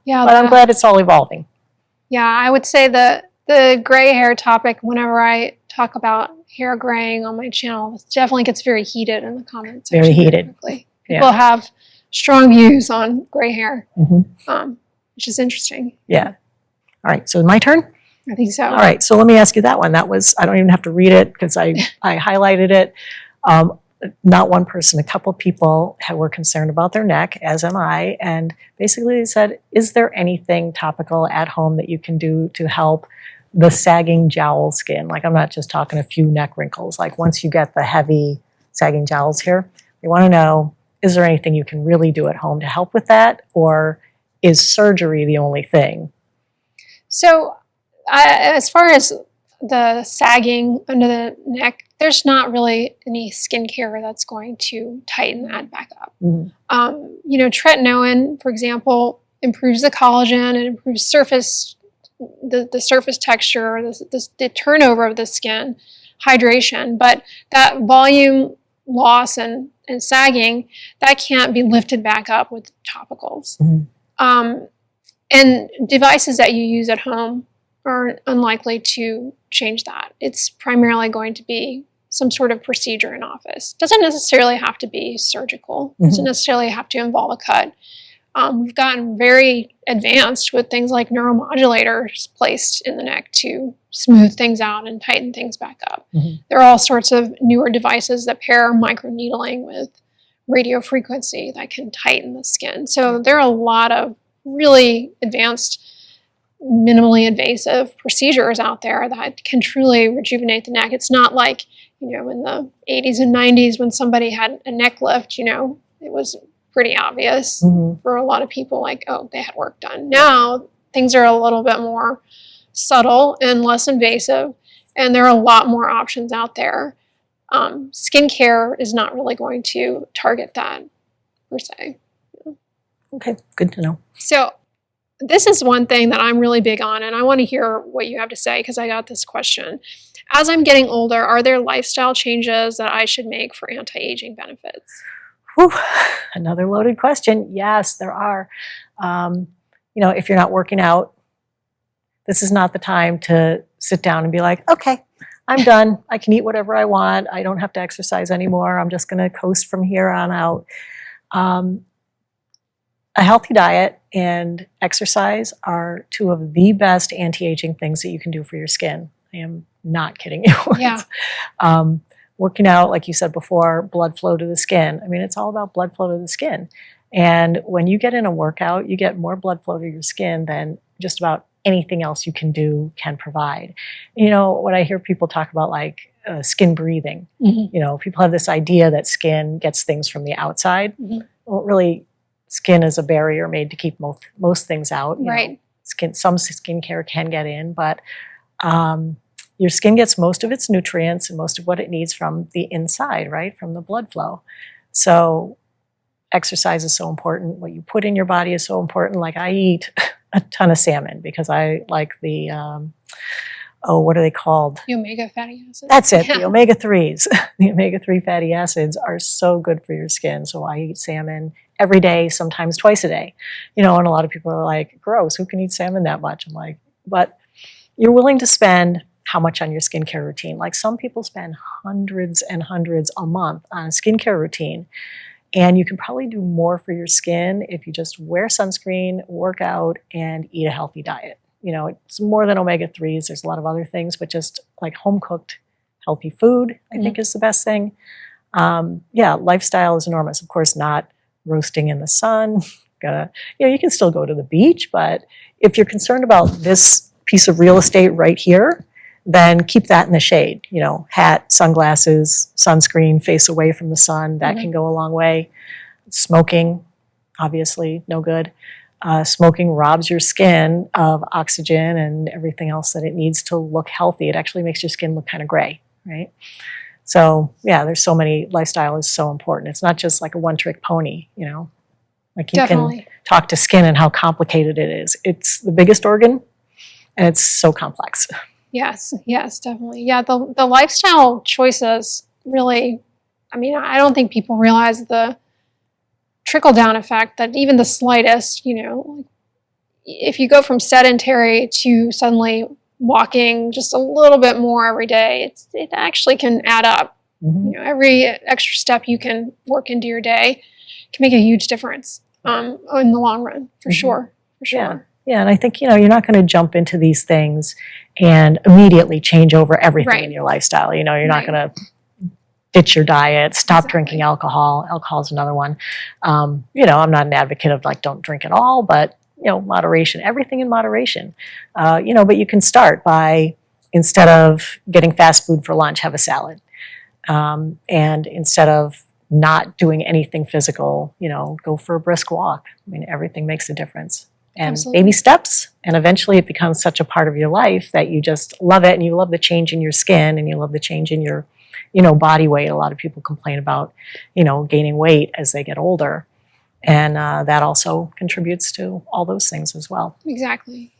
Yeah, but I'm glad it's all evolving. Yeah, I would say that the gray hair topic, whenever I talk about hair graying on my channel, it definitely gets very heated in the comments. Very heated. Quickly. Yeah. People have strong views on gray hair, Mm-hmm. Which is interesting. Yeah. All right. So my turn? I think so. All right. So let me ask you that one. That was, I don't even have to read it because I highlighted it. Not one person, a couple people were concerned about their neck, as am I. And basically they said, is there anything topical at home that you can do to help the sagging jowl skin? Like, I'm not just talking a few neck wrinkles. Like, once you get the heavy sagging jowls here, they want to know, is there anything you can really do at home to help with that? Or is surgery the only thing? So as far as the sagging under the neck, there's not really any skincare that's going to tighten that back up. Mm-hmm. Tretinoin, for example, improves the collagen, it improves the surface texture, the turnover of the skin, hydration, but that volume loss and sagging, that can't be lifted back up with topicals. Mm-hmm. And devices that you use at home are unlikely to change that. It's primarily going to be some sort of procedure in office. Doesn't necessarily have to be surgical. Doesn't necessarily have to involve a cut. We've gotten very advanced with things like neuromodulators placed in the neck to smooth things out and tighten things back up. Mm-hmm. There are all sorts of newer devices that pair microneedling with radio frequency that can tighten the skin. So there are a lot of really advanced, minimally invasive procedures out there that can truly rejuvenate the neck. It's not like, in the 80s and 90s when somebody had a neck lift, it was pretty obvious for a lot of people, like, oh, they had work done. Now things are a little bit more subtle and less invasive, and there are a lot more options out there. Skincare is not really going to target that per se. Okay, good to know. So this is one thing that I'm really big on, and I want to hear what you have to say because I got this question. As I'm getting older, are there lifestyle changes that I should make for anti-aging benefits? Whew, another loaded question. Yes, there are. If you're not working out, this is not the time to sit down and be like, okay, I'm done. I can eat whatever I want. I don't have to exercise anymore. I'm just going to coast from here on out. A healthy diet and exercise are two of the best anti-aging things that you can do for your skin. I am not kidding you. Yeah. Working out, like you said before, blood flow to the skin. I mean, it's all about blood flow to the skin. And when you get in a workout, you get more blood flow to your skin than just about anything else you can do can provide. When I hear people talk about like skin breathing, people have this idea that skin gets things from the outside. Well, really, skin is a barrier made to keep most things out. Right. Some skincare can get in, but your skin gets most of its nutrients and most of what it needs from the inside, right? From the blood flow. So exercise is so important. What you put in your body is so important. Like, I eat a ton of salmon because I like the, what are they called? The omega fatty acids. That's it, the omega-3s. The omega-3 fatty acids are so good for your skin. So I eat salmon every day, sometimes twice a day. And a lot of people are like, gross, who can eat salmon that much? I'm like, but you're willing to spend how much on your skincare routine? Like, some people spend hundreds and hundreds a month on a skincare routine. And you can probably do more for your skin if you just wear sunscreen, work out, and eat a healthy diet. It's more than omega-3s. There's a lot of other things, but just like home-cooked, healthy food, I think is the best thing. Lifestyle is enormous. Of course, not roasting in the sun. You can still go to the beach, but if you're concerned about this piece of real estate right here, then keep that in the shade. Hat, sunglasses, sunscreen, face away from the sun. That can go a long way. Smoking, obviously, no good. Smoking robs your skin of oxygen and everything else that it needs to look healthy. It actually makes your skin look kind of gray, right? So, there's so many, lifestyle is so important. It's not just like a one-trick pony, Like, you Definitely. can talk to skin and how complicated it is. It's the biggest organ, and it's so complex. Yes, definitely. Yeah, the lifestyle choices really, I don't think people realize the trickle-down effect that even the slightest, if you go from sedentary to suddenly walking just a little bit more every day, it actually can add up. Mhm. You know, every extra step you can work into your day can make a huge difference in the long run, for sure. For sure. Yeah. Yeah, and I think, you're not going to jump into these things and immediately change over everything in your lifestyle. You're not going to ditch your diet, stop drinking alcohol. Alcohol is another one. I'm not an advocate of don't drink at all, but moderation, everything in moderation. But you can start by, instead of getting fast food for lunch, have a salad. And instead of not doing anything physical, go for a brisk walk. I mean, everything makes a difference. And Absolutely. baby steps, and eventually it becomes such a part of your life that you just love it, and you love the change in your skin, and you love the change in your, body weight. A lot of people complain about, gaining weight as they get older. And that also contributes to all those things as well. Exactly.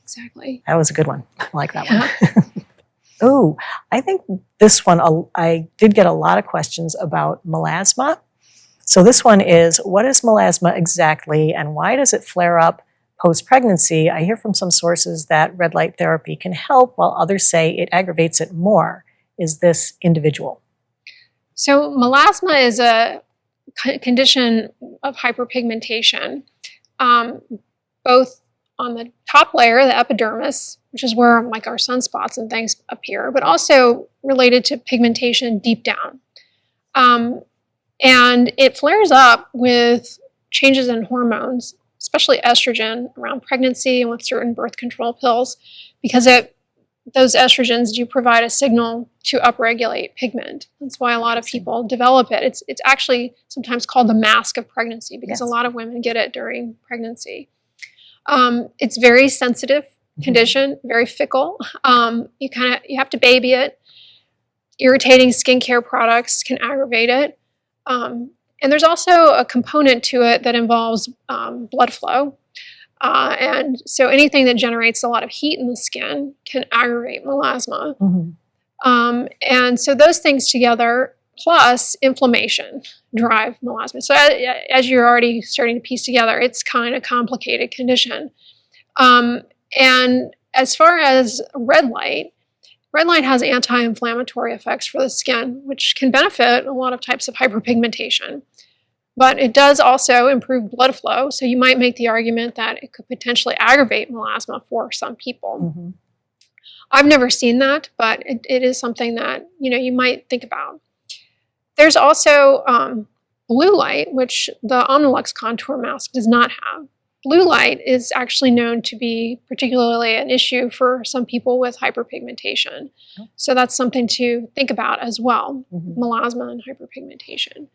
That was a good one. I like that one. Oh, I think this one, I did get a lot of questions about melasma. So this one is, what is melasma exactly, and why does it flare up post-pregnancy? I hear from some sources that red light therapy can help, while others say it aggravates it more. Is this individual? So melasma is a condition of hyperpigmentation, both on the top layer, the epidermis, which is where our sunspots and things appear, but also related to pigmentation deep down. And it flares up with changes in hormones, especially estrogen, around pregnancy and with certain birth control pills, because those estrogens do provide a signal to upregulate pigment. That's why a lot of people develop it. It's actually sometimes called the mask of pregnancy, because a lot of women get it during pregnancy. It's very sensitive condition, very fickle. You have to baby it. Irritating skincare products can aggravate it. And there's also a component to it that involves blood flow. And so anything that generates a lot of heat in the skin can aggravate melasma. And so those things together, plus inflammation, drive melasma. So as you're already starting to piece together, it's kind of a complicated condition. And as far as red light has anti-inflammatory effects for the skin, which can benefit a lot of types of hyperpigmentation. But it does also improve blood flow, so you might make the argument that it could potentially aggravate melasma for some people. I've never seen that, but it is something that you might think about. There's also blue light, which the Omnilux contour mask does not have. Blue light is actually known to be particularly an issue for some people with hyperpigmentation. So that's something to think about as well, melasma and hyperpigmentation.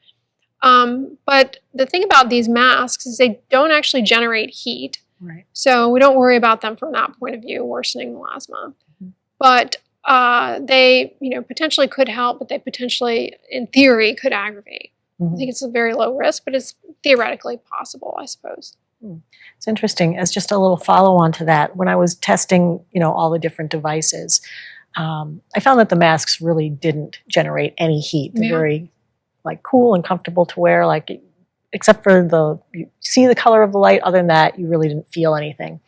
But the thing about these masks is they don't actually generate heat. Right. So we don't worry about them from that point of view, worsening melasma. But they, potentially could help, but they potentially, in theory, could aggravate. I think it's a very low risk, but it's theoretically possible, I suppose. It's interesting. As just a little follow-on to that, when I was testing, all the different devices, I found that the masks really didn't generate any heat. They're very cool and comfortable to wear, except for you see the color of the light. Other than that, you really didn't feel anything.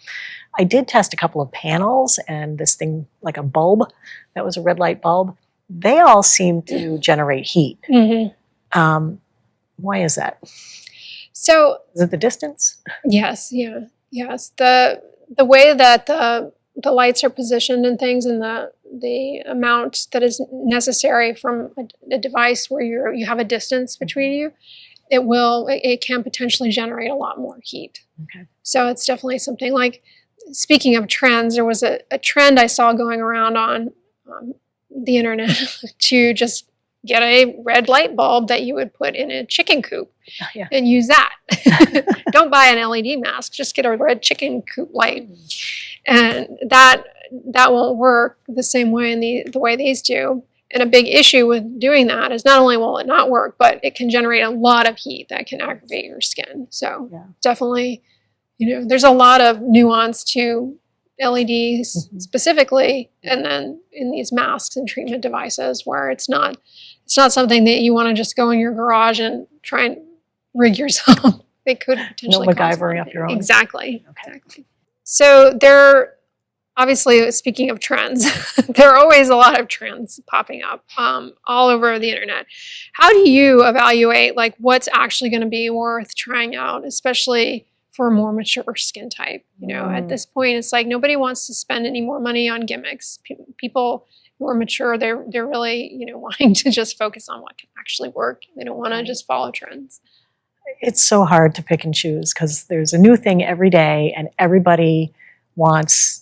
I did test a couple of panels, and this thing, like a bulb, that was a red light bulb, they all seemed to generate heat. Why is that? So is it the distance? Yes. The way that the lights are positioned and things, and the amount that is necessary from a device where you have a distance between you, it can potentially generate a lot more heat. Okay. So it's definitely something speaking of trends, there was a trend I saw going around on the internet to just get a red light bulb that you would put in a chicken coop and use that. Don't buy an LED mask, just get a red chicken coop light. And that won't work the same way in the way these do. And a big issue with doing that is not only will it not work, but it can generate a lot of heat that can aggravate your skin. So definitely, there's a lot of nuance to LEDs specifically, and then in these masks and treatment devices where it's not something that you want to just go in your garage and try and rig yourself. It could potentially no MacGyvering up your own. Exactly. Okay. Exactly. So there obviously, speaking of trends, there are always a lot of trends popping up all over the internet. How do you evaluate like what's actually going to be worth trying out, especially for a more mature skin type? At this point, it's like nobody wants to spend any more money on gimmicks. People who are mature, they're really wanting to just focus on what can actually work. They don't want to just follow trends. It's so hard to pick and choose because there's a new thing every day, and everybody wants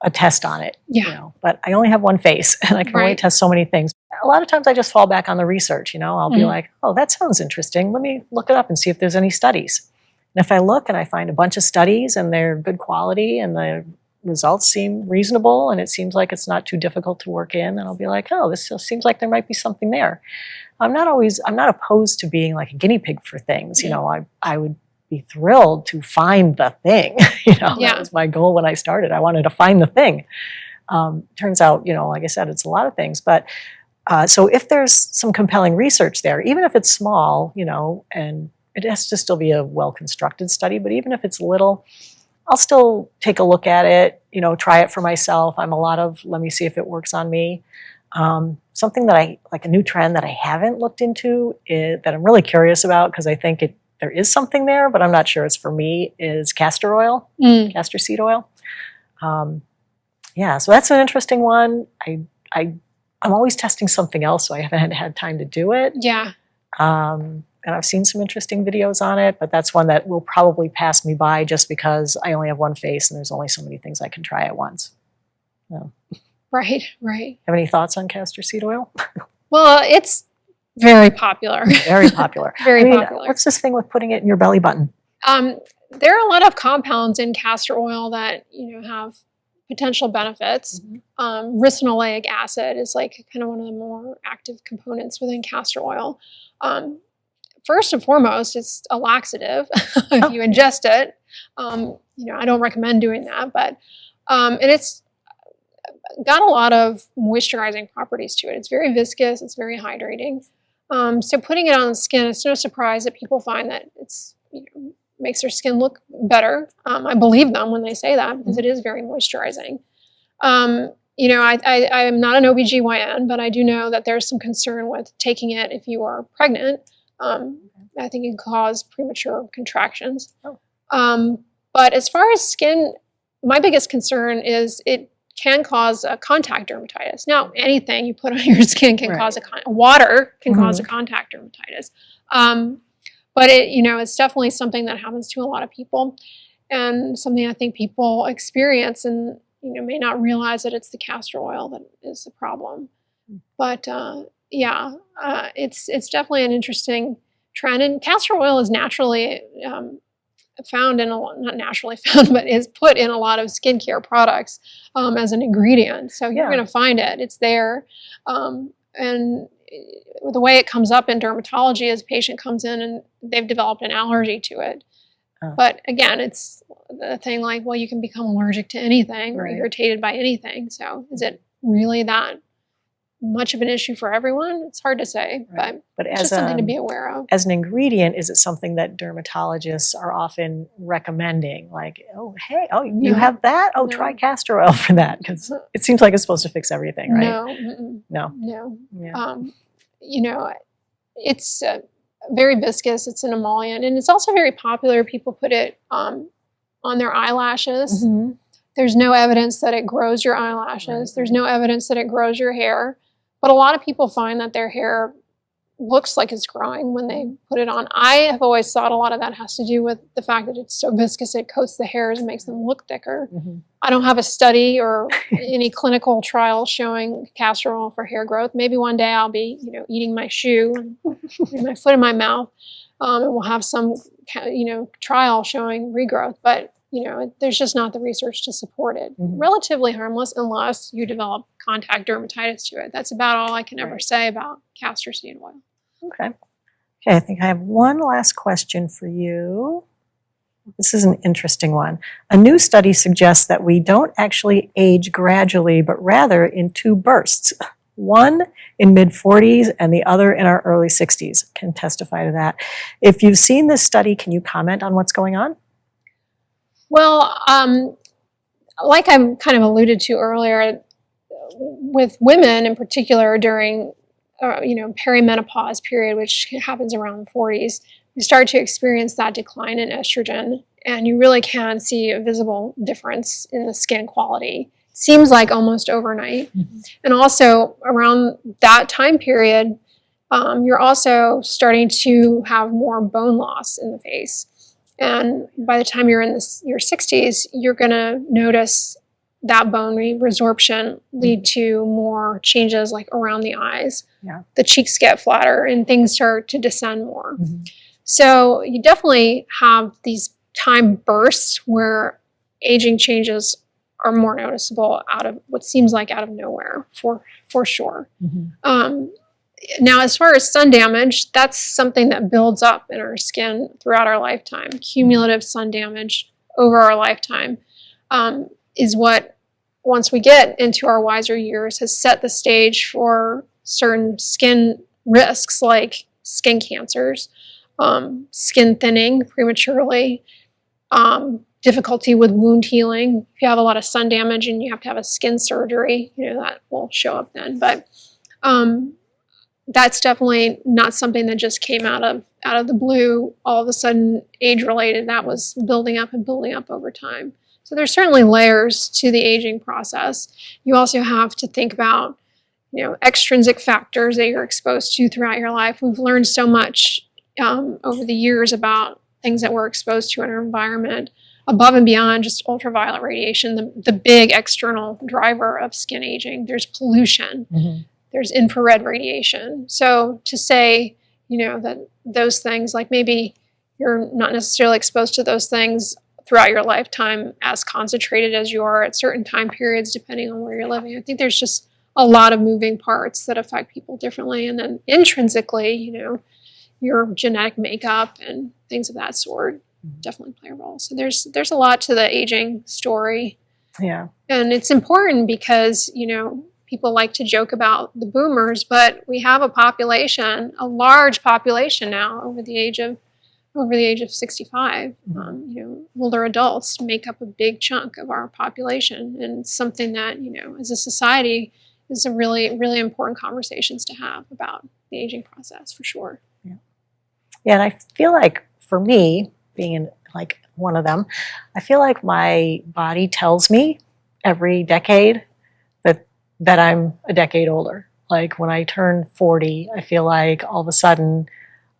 a test on it. Yeah. But I only have one face, and I can only test so many things. A lot of times I just fall back on the research. I'll be like, oh, that sounds interesting. Let me look it up and see if there's any studies. And if I look and I find a bunch of studies and they're good quality and the results seem reasonable and it seems like it's not too difficult to work in, then I'll be like, oh, this seems like there might be something there. I'm not opposed to being like a guinea pig for things. I would be thrilled to find the thing. That was my goal when I started. I wanted to find the thing. Turns out, like I said, it's a lot of things. But so if there's some compelling research there, even if it's small, and it has to still be a well-constructed study, but even if it's little, I'll still take a look at it, try it for myself. I'm a lot of, let me see if it works on me. Something that like a new trend that I haven't looked into that I'm really curious about because I think there is something there, but I'm not sure it's for me, is castor oil, castor seed oil. So that's an interesting one. I'm always testing something else, so I haven't had time to do it. Yeah. And I've seen some interesting videos on it, but that's one that will probably pass me by just because I only have one face and there's only so many things I can try at once. Right. Have any thoughts on castor seed oil? Well, it's very popular. Very popular. Very popular. What's this thing with putting it in your belly button? There are a lot of compounds in castor oil that have potential benefits. Ricinoleic acid is like kind of one of the more active components within castor oil. First and foremost, it's a laxative if you ingest it. I don't recommend doing that, but and it's got a lot of moisturizing properties to it. It's very viscous. It's very hydrating. So putting it on the skin, it's no surprise that people find that it's makes their skin look better. I believe them when they say that because it is very moisturizing. I am not an OBGYN, but I do know that there's some concern with taking it if you are pregnant. I think it can cause premature contractions. But as far as skin, my biggest concern is it can cause a contact dermatitis. Now, anything you put on your skin can cause water can cause a contact dermatitis. But it's definitely something that happens to a lot of people, and something I think people experience and may not realize that it's the castor oil that is the problem. But it's definitely an interesting trend, and castor oil is naturally found in not naturally found, but is put in a lot of skincare products as an ingredient. So you're going to find it. It's there. And the way it comes up in dermatology is a patient comes in and they've developed an allergy to it. But again, it's the thing like, well, you can become allergic to anything or irritated by anything. So is it really that much of an issue for everyone? It's hard to say, but it's just something to be aware of. As an ingredient, is it something that dermatologists are often recommending? Like, you have that? Oh, try castor oil for that, because it seems like it's supposed to fix everything, right? No. Yeah. It's very viscous. It's an emollient, and it's also very popular. People put it on their eyelashes. There's no evidence that it grows your eyelashes. There's no evidence that it grows your hair. But a lot of people find that their hair looks like it's growing when they put it on. I have always thought a lot of that has to do with the fact that it's so viscous, it coats the hairs and makes them look thicker. I don't have a study or any clinical trial showing castor oil for hair growth. Maybe one day I'll be, eating my shoe and putting my foot in my mouth, and we'll have some, trial showing regrowth. But there's just not the research to support it. Relatively harmless unless you develop contact dermatitis to it. That's about all I can ever say about castor seed oil. Okay, I think I have one last question for you. This is an interesting one. A new study suggests that we don't actually age gradually, but rather in two bursts. One in mid-40s and the other in our early 60s. Can testify to that. If you've seen this study, can you comment on what's going on? Well, like I kind of alluded to earlier, with women in particular during, perimenopause period, which happens around the 40s, you start to experience that decline in estrogen, and you really can see a visible difference in the skin quality. Seems like almost overnight. Mm-hmm. And also around that time period, you're also starting to have more bone loss in the face. And by the time you're in your 60s, you're going to notice that bone resorption lead to more changes like around the eyes. Yeah. The cheeks get flatter and things start to descend more. Mm-hmm. So you definitely have these time bursts where aging changes are more noticeable out of what seems like out of nowhere, for sure. Mm-hmm. Now, as far as sun damage, that's something that builds up in our skin throughout our lifetime. Cumulative sun damage over our lifetime is what, once we get into our wiser years, has set the stage for certain skin risks like skin cancers, skin thinning prematurely, difficulty with wound healing. If you have a lot of sun damage and you have to have a skin surgery, that will show up then. But that's definitely not something that just came out of the blue, all of a sudden age-related. That was building up over time. So there's certainly layers to the aging process. You also have to think about, extrinsic factors that you're exposed to throughout your life. We've learned so much over the years about things that we're exposed to in our environment, above and beyond just ultraviolet radiation, the big external driver of skin aging. There's pollution. Mm-hmm. There's infrared radiation. So to say, that those things, like maybe you're not necessarily exposed to those things throughout your lifetime as concentrated as you are at certain time periods, depending on where you're living. I think there's just a lot of moving parts that affect people differently. And then intrinsically, your genetic makeup and things of that sort definitely play a role. So there's a lot to the aging story. Yeah. And it's important because, people like to joke about the boomers, but we have a large population now over the age of 65. Older adults make up a big chunk of our population, and it's something that, as a society, is a really, really important conversations to have about the aging process, for sure. Yeah, and I feel like for me, being like one of them, I feel like my body tells me every decade that I'm a decade older. Like when I turned 40, I feel like all of a sudden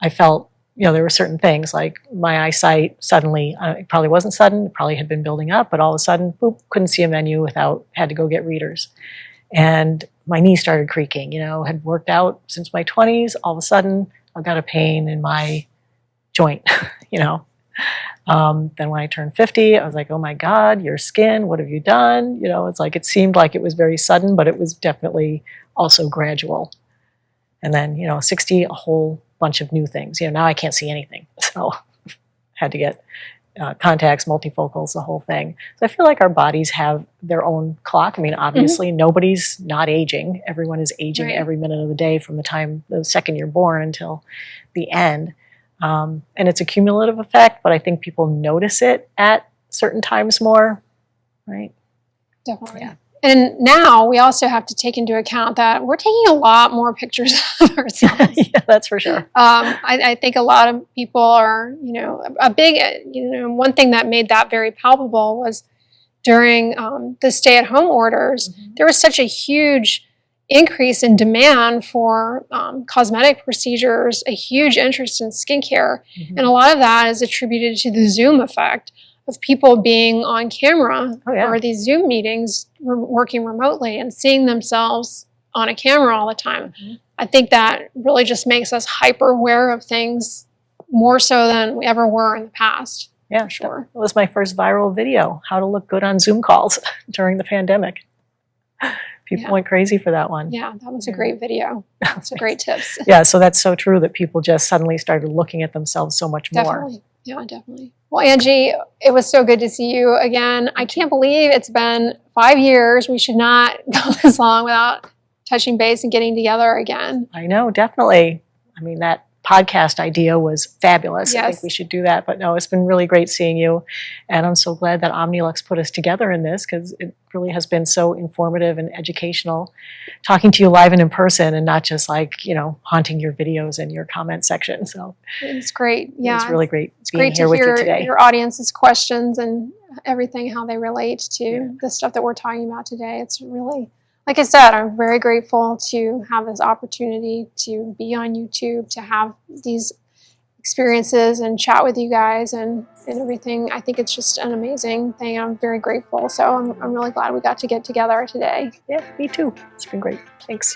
I felt, there were certain things like my eyesight suddenly, it probably wasn't sudden, it probably had been building up, but all of a sudden, boop, couldn't see a menu had to go get readers. And my knee started creaking, had worked out since my 20s. All of a sudden, I got a pain in my joint, Then when I turned 50, I was like, oh my God, your skin, what have you done? It's like, it seemed like it was very sudden, but it was definitely also gradual. And then, 60, a whole bunch of new things. Now I can't see anything. So had to get contacts, multifocals, the whole thing. So I feel like our bodies have their own clock. I mean, obviously, nobody's not aging. Everyone is aging every minute of the day from the second you're born until the end. And it's a cumulative effect, but I think people notice it at certain times more, right? Definitely. Yeah. And now we also have to take into account that we're taking a lot more pictures of ourselves. Yeah, that's for sure. I think a lot of people are, a big, one thing that made that very palpable was during the stay-at-home orders, there was such a huge increase in demand for cosmetic procedures, a huge interest in skincare. And a lot of that is attributed to the Zoom effect of people being on camera or these Zoom meetings, working remotely and seeing themselves on a camera all the time. I think that really just makes us hyper aware of things more so than we ever were in the past. Yeah, for sure. It was my first viral video, how to look good on Zoom calls during the pandemic. People went crazy for that one. Yeah, that was a great video. That's a great tips. Yeah, so that's so true that people just suddenly started looking at themselves so much more. Definitely. Yeah, definitely. Well, Angie, it was so good to see you again. I can't believe it's been 5 years. We should not go this long without touching base and getting together again. I know, definitely. I mean, that podcast idea was fabulous. I Yes. think we should do that. But no, it's been really great seeing you. And I'm so glad that Omnilux put us together in this, because it really has been so informative and educational talking to you live and in person, and not just like, you know, haunting your videos and your comment section. So It's great. Yeah. it's really great It's being great here to with you hear today. your audience's questions and everything, how they relate to the stuff that we're talking about today. It's really, like I said, I'm very grateful to have this opportunity to be on YouTube, to have these experiences and chat with you guys and everything. I think it's just an amazing thing. I'm very grateful. So I'm really glad we got to get together today. Yeah, me too. It's been great. Thanks.